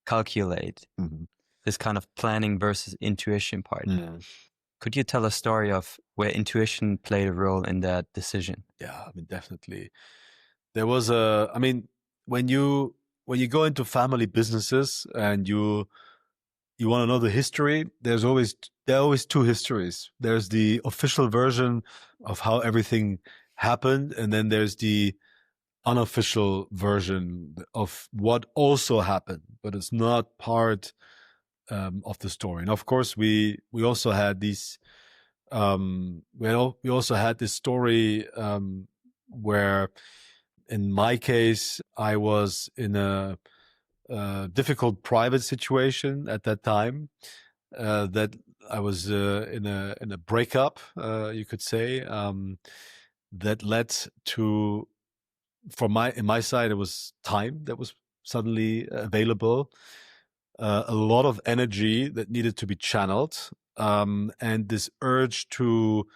calculate? This kind of planning versus intuition part. Could you tell a story of where intuition played a role in that decision? Yeah, I mean, definitely. There was when you go into family businesses and you want to know the history, there are always two histories. There's the official version of how everything happened, and then there's the unofficial version of what also happened, but it's not part of the story. And of course, we also had these. We also had this story where, in my case, I was in a difficult private situation at that time. That I was in a breakup, you could say, that led to, in my side, it was time that was suddenly available, a lot of energy that needed to be channeled, and this urge to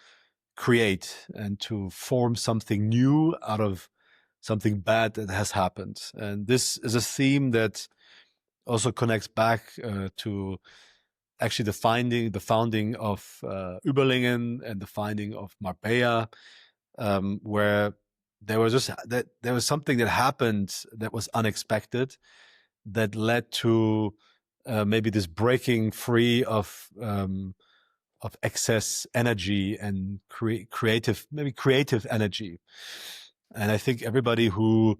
create and to form something new out of something bad that has happened. And this is a theme that also connects back to actually the founding of Überlingen and the founding of Marbella, where there was something that happened that was unexpected, that led to maybe this breaking free of excess energy and creative energy. And I think everybody who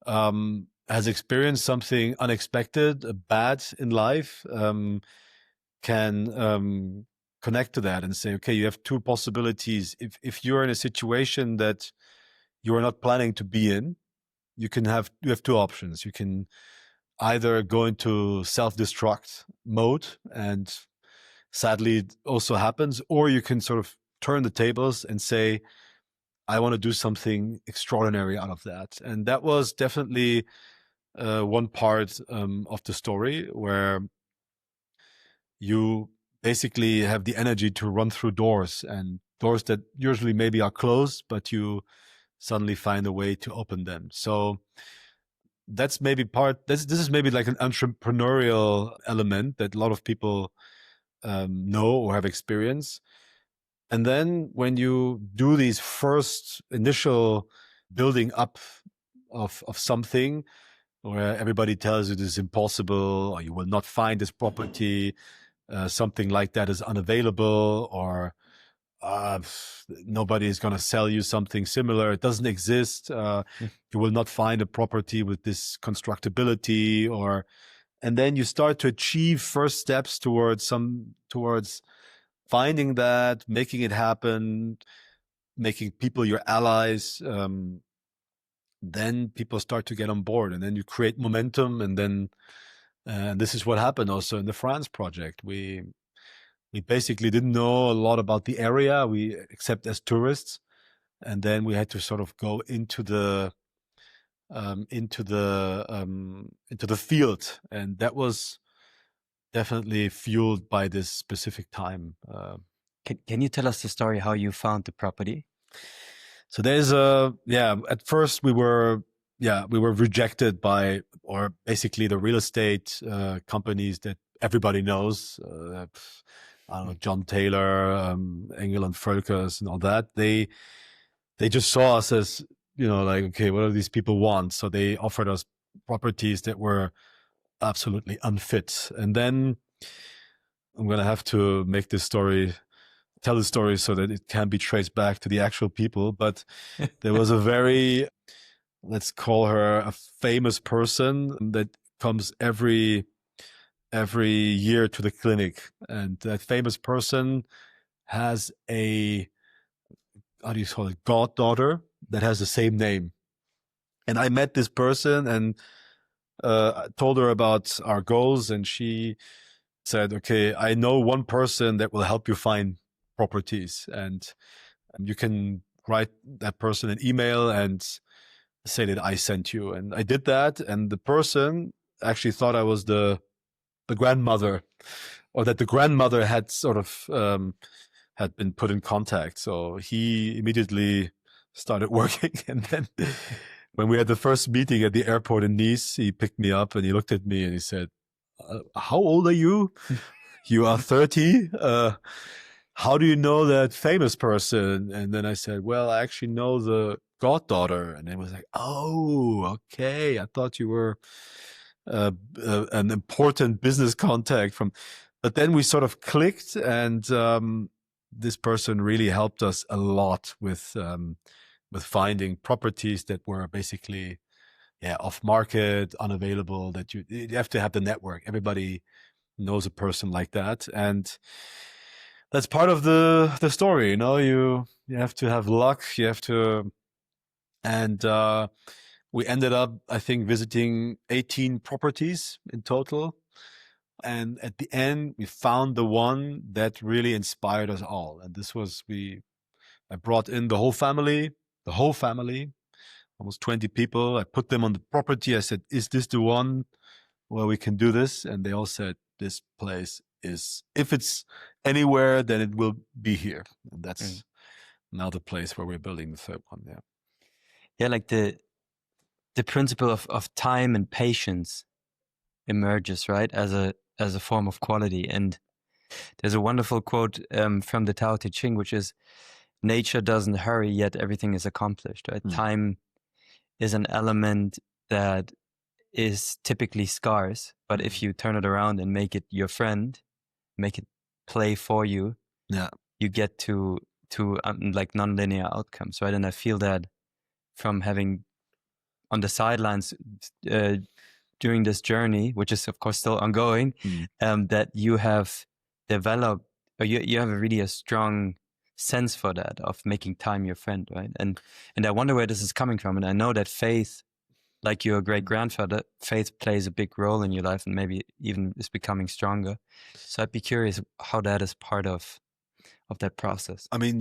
has experienced something unexpected, bad in life, can connect to that and say, okay, you have two possibilities. If you're in a situation that you are not planning to be in, you have two options. You can either go into self-destruct mode, and sadly it also happens, or you can sort of turn the tables and say, I want to do something extraordinary out of that. And that was definitely one part of the story, where you basically have the energy to run through doors, and doors that usually maybe are closed, but you suddenly find a way to open them. So that's maybe this is maybe like an entrepreneurial element that a lot of people know or have experienced. And then when you do these first initial building up of something, where everybody tells you this is impossible, or you will not find this property, something like that is unavailable, or nobody is going to sell you something similar. It doesn't exist. You will not find a property with this constructability, and then you start to achieve first steps towards finding that, making it happen, making people your allies. Then people start to get on board, and then you create momentum. And then this is what happened also in the France project. We basically didn't know a lot about the area, except as tourists, and then we had to sort of go into the field, and that was definitely fueled by this specific time. Can you tell us the story how you found the property? So there's at first we were rejected by, or basically the real estate companies that everybody knows. I don't know, John Taylor, Engel and Völkers and all that. They just saw us as, like, okay, what do these people want? So they offered us properties that were absolutely unfit. And then I'm going to have to tell the story so that it can be traced back to the actual people. But there was a very, let's call her a famous person that comes every year to the clinic. And that famous person has a, how do you call it, goddaughter that has the same name. And I met this person and told her about our goals, and she said, okay, I know one person that will help you find properties, and you can write that person an email and say that I sent you. And I did that, and the person actually thought I was the grandmother, or that the grandmother had sort of had been put in contact. So he immediately started working. And then when we had the first meeting at the airport in Nice, he picked me up and he looked at me and he said, how old are you? You are 30. how do you know that famous person? And then I said, well, I actually know the goddaughter. And it was like, oh, okay. I thought you were an important business contact from, but then we sort of clicked, and this person really helped us a lot with finding properties that were basically, off market, unavailable, that you have to have the network. Everybody knows a person like that. And that's part of the story, you have to have luck, you have to, and we ended up, I think, visiting 18 properties in total. And at the end, we found the one that really inspired us all. And this was, I brought in the whole family, almost 20 people. I put them on the property. I said, is this the one where we can do this? And they all said, this place is, if it's anywhere, then it will be here. And that's now the place where we're building the third one. Yeah. Yeah, like the principle of time and patience emerges, right, as a form of quality. And there's a wonderful quote from the Tao Te Ching, which is, nature doesn't hurry, yet everything is accomplished, right? Time is an element that is typically scarce, but if you turn it around and make it your friend, make it play for you, you get to like nonlinear outcomes, right? And I feel that from having on the sidelines during this journey, which is of course still ongoing, that you have developed, or you have really a strong sense for that, of making time your friend, right? And I wonder where this is coming from. And I know that faith, like your great grandfather, faith plays a big role in your life, and maybe even is becoming stronger. So I'd be curious how that is part of that process. I mean,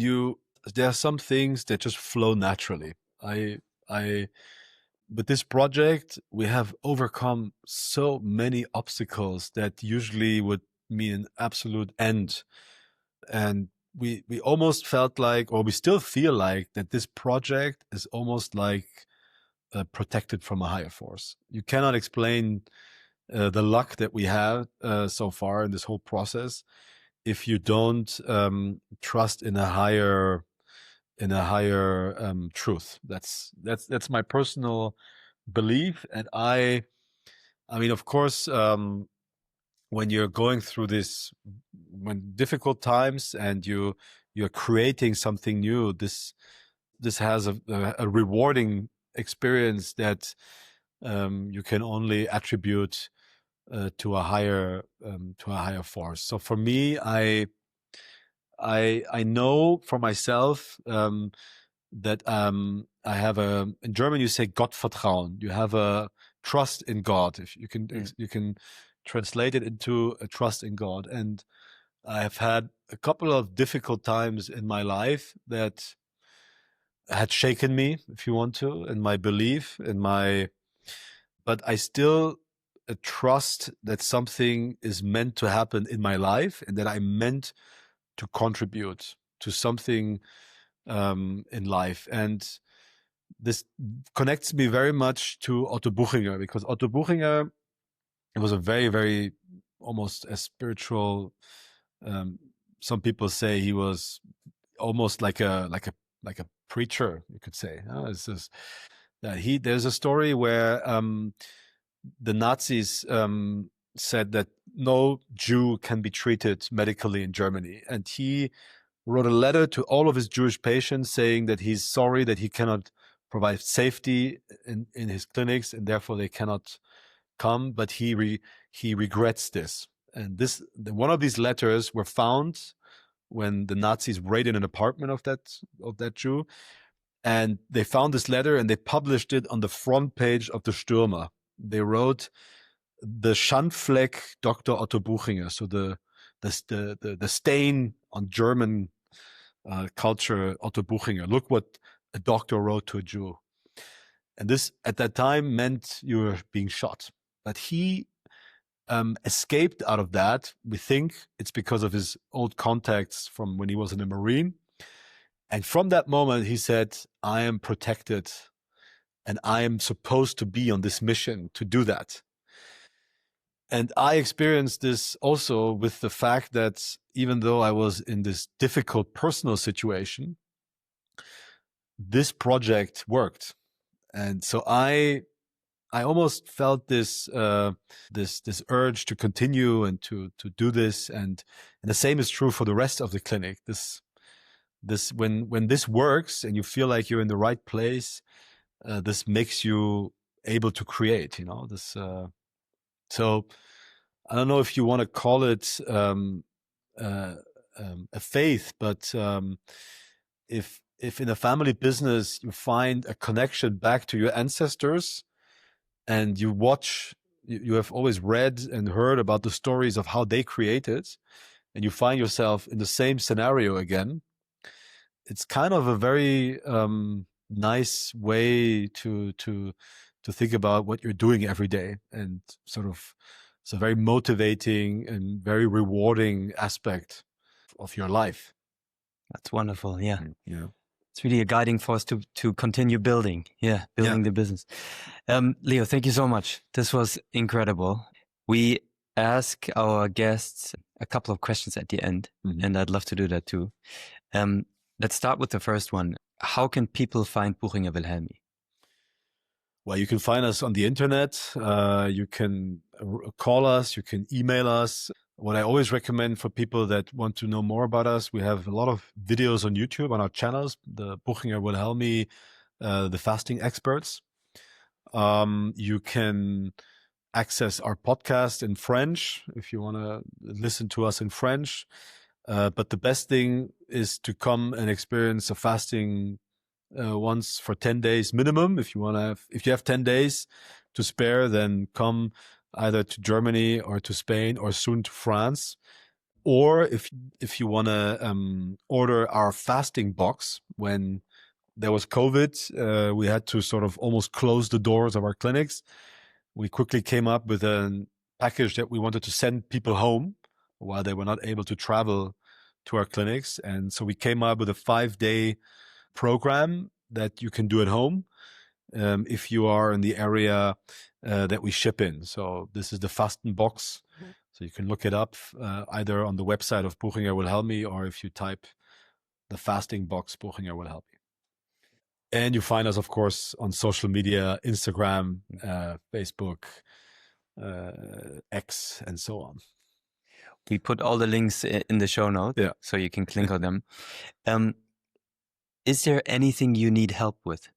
there are some things that just flow naturally. With this project, we have overcome so many obstacles that usually would mean an absolute end. And we almost felt like, or we still feel like, that this project is almost like protected from a higher force. You cannot explain the luck that we have so far in this whole process if you don't trust in a higher truth. That's my personal belief. And I mean, of course, when you're going through when difficult times and you're creating something new, this has a rewarding experience that you can only attribute to a higher force. So for me, I know for myself that I have in German you say Gottvertrauen. You have a trust in God. If you can translate it into a trust in God. And I have had a couple of difficult times in my life that had shaken me, if you want to, in my belief, but I still trust that something is meant to happen in my life, and that I'm meant to contribute to something in life. And this connects me very much to Otto Buchinger, because Otto Buchinger was a very, very almost a spiritual. Some people say he was almost like a preacher, you could say. It's just that there's a story where the Nazis said that no Jew can be treated medically in Germany, and he wrote a letter to all of his Jewish patients saying that he's sorry that he cannot provide safety in his clinics, and therefore they cannot come, but he regrets this. And one of these letters were found when the Nazis raided an apartment of that Jew, and they found this letter and they published it on the front page of the Stürmer. They wrote, "The Schandfleck Dr. Otto Buchinger," so the stain on German culture, Otto Buchinger. Look what a doctor wrote to a Jew. And this at that time meant you were being shot. But he escaped out of that. We think it's because of his old contacts from when he was in the Marine. And from that moment, he said, I am protected and I am supposed to be on this mission to do that. And I experienced this also with the fact that even though I was in this difficult personal situation, this project worked. And so I almost felt this this urge to continue and to do this, and the same is true for the rest of the clinic. This when this works and you feel like you're in the right place, this makes you able to create. This. So I don't know if you want to call it a faith, but if in a family business you find a connection back to your ancestors, and you have always read and heard about the stories of how they created, and you find yourself in the same scenario again, it's kind of a very nice way to think about what you're doing every day, and sort of it's a very motivating and very rewarding aspect of your life. That's wonderful. Yeah. Yeah. It's really a guiding force to continue building. Yeah. Building the business. Leo, thank you so much. This was incredible. We ask our guests a couple of questions at the end, and I'd love to do that too. Let's start with the first one. How can people find Buchinger Wilhelmi? Well, you can find us on the internet. You can call us. You can email us. What I always recommend for people that want to know more about us, we have a lot of videos on YouTube on our channels, the Buchinger Wilhelmi, the fasting experts. You can access our podcast in French if you want to listen to us in French. But the best thing is to come and experience a fasting once for 10 days minimum. If you have 10 days to spare, then come either to Germany or to Spain or soon to France. Or if you want to order our fasting box, when there was COVID, we had to sort of almost close the doors of our clinics. We quickly came up with a package that we wanted to send people home while they were not able to travel to our clinics. And so we came up with a 5-day program that you can do at home if you are in the area that we ship in. So this is the Fasten box. So you can look it up either on the website of Buchinger Wilhelmi, or if you type the fasting box Buchinger Wilhelmi. And you find us, of course, on social media, Instagram, Facebook, X, and so on. We put all the links in the show notes, so you can click on them. Is there anything you need help with?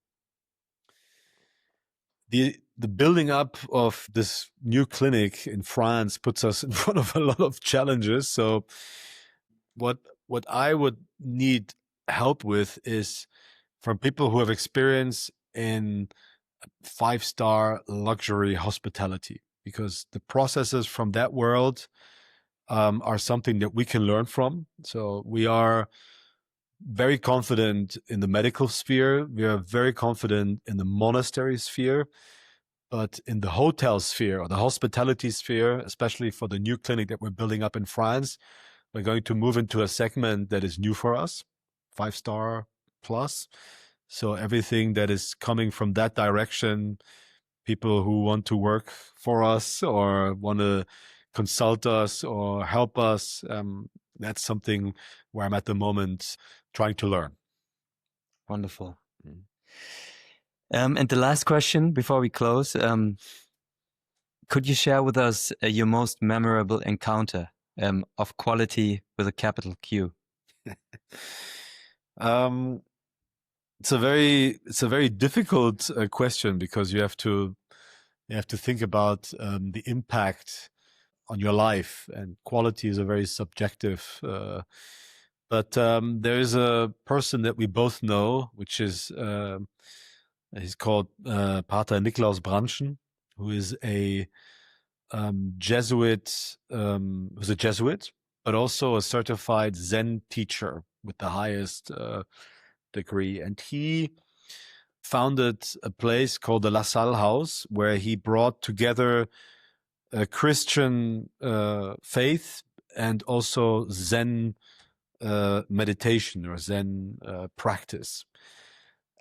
The building up of this new clinic in France puts us in front of a lot of challenges. So what I would need help with is from people who have experience in 5-star luxury hospitality, because the processes from that world are something that we can learn from. So we are very confident in the medical sphere. We are very confident in the monastery sphere. But in the hotel sphere or the hospitality sphere, especially for the new clinic that we're building up in France, we're going to move into a segment that is new for us, 5-star plus. So everything that is coming from that direction, people who want to work for us or want to consult us or help us, that's something where I'm at the moment trying to learn. Wonderful. And the last question before we close, could you share with us your most memorable encounter of quality with a capital Q? It's a very difficult question, because you have to think about the impact on your life, and quality is a very subjective. But there is a person that we both know, which is he's called Pater Niklaus Branschen, who is a Jesuit, who's a Jesuit, but also a certified Zen teacher with the highest degree. And he founded a place called the La Salle House, where he brought together a Christian faith and also Zen meditation or Zen practice.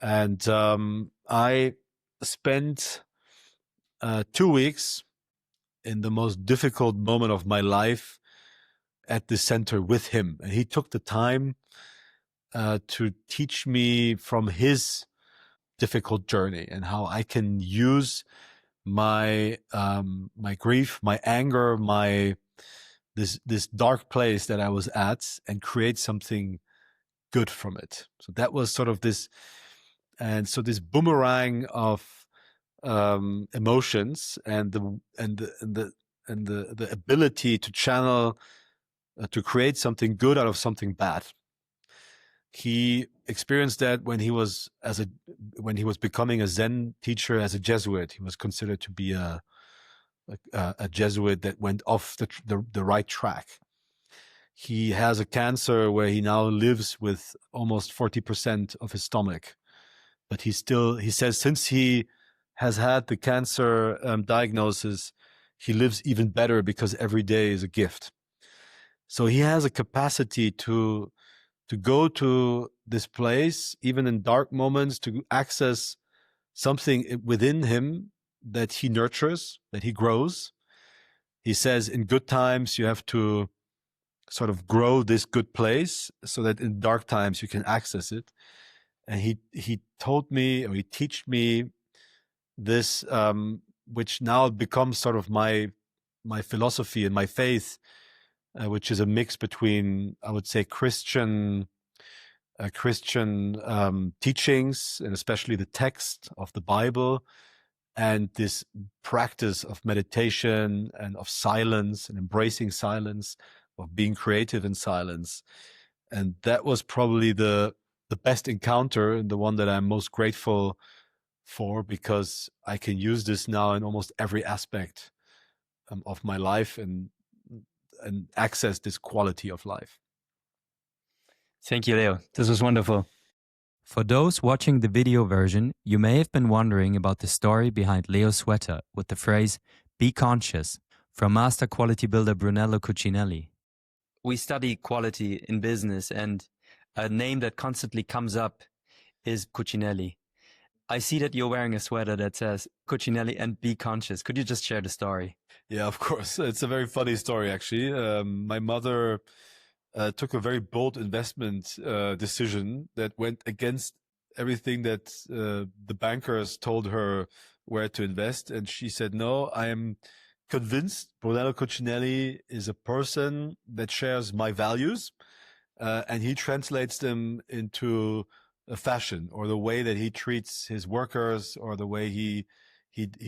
And I spent 2 weeks in the most difficult moment of my life at the center with him. And he took the time to teach me from his difficult journey and how I can use my my grief, my anger, my this dark place that I was at, and create something good from it. So that was sort of this, and so this boomerang of emotions and the ability to channel to create something good out of something bad. He experienced that when he was becoming a Zen teacher as a Jesuit. He was considered to be a Jesuit that went off the right track. He has a cancer where he now lives with almost 40% of his stomach, but he says since he has had the cancer diagnosis, he lives even better because every day is a gift. So he has a capacity to go to this place, even in dark moments, to access something within him that he nurtures, that he grows. He says in good times, you have to sort of grow this good place so that in dark times you can access it. And he told me, or he taught me this, which now becomes sort of my philosophy and my faith, which is a mix between, I would say, Christian teachings, and especially the text of the Bible, and this practice of meditation and of silence and embracing silence, of being creative in silence. And that was probably the best encounter, and the one that I'm most grateful for, because I can use this now in almost every aspect of my life and access this quality of life. Thank you, Leo. This was wonderful. For those watching the video version, you may have been wondering about the story behind Leo's sweater with the phrase, "Be conscious," from master quality builder Brunello Cucinelli. We study quality in business, and a name that constantly comes up is Cucinelli. I see that you're wearing a sweater that says Cucinelli and "Be conscious." Could you just share the story? Yeah, of course. It's a very funny story, actually. My mother took a very bold investment decision that went against everything that the bankers told her where to invest. And she said, no, I am convinced Brunello Cucinelli is a person that shares my values, and he translates them into a fashion, or the way that he treats his workers, or the way he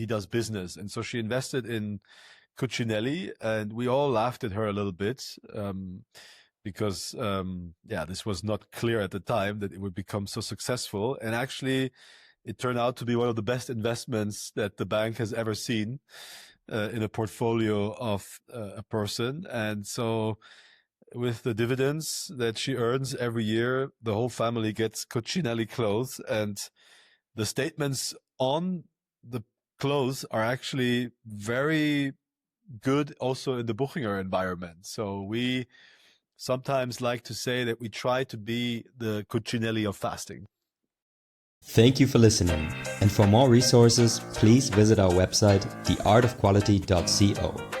does business. And so she invested in Cucinelli, and we all laughed at her a little bit, because this was not clear at the time that it would become so successful. And actually, it turned out to be one of the best investments that the bank has ever seen in a portfolio of a person. And so with the dividends that she earns every year, the whole family gets Cucinelli clothes, and the statements on the clothes are actually very good also in the Buchinger environment. So we sometimes like to say that we try to be the Cucinelli of fasting. Thank you for listening. And for more resources, please visit our website, theartofquality.co.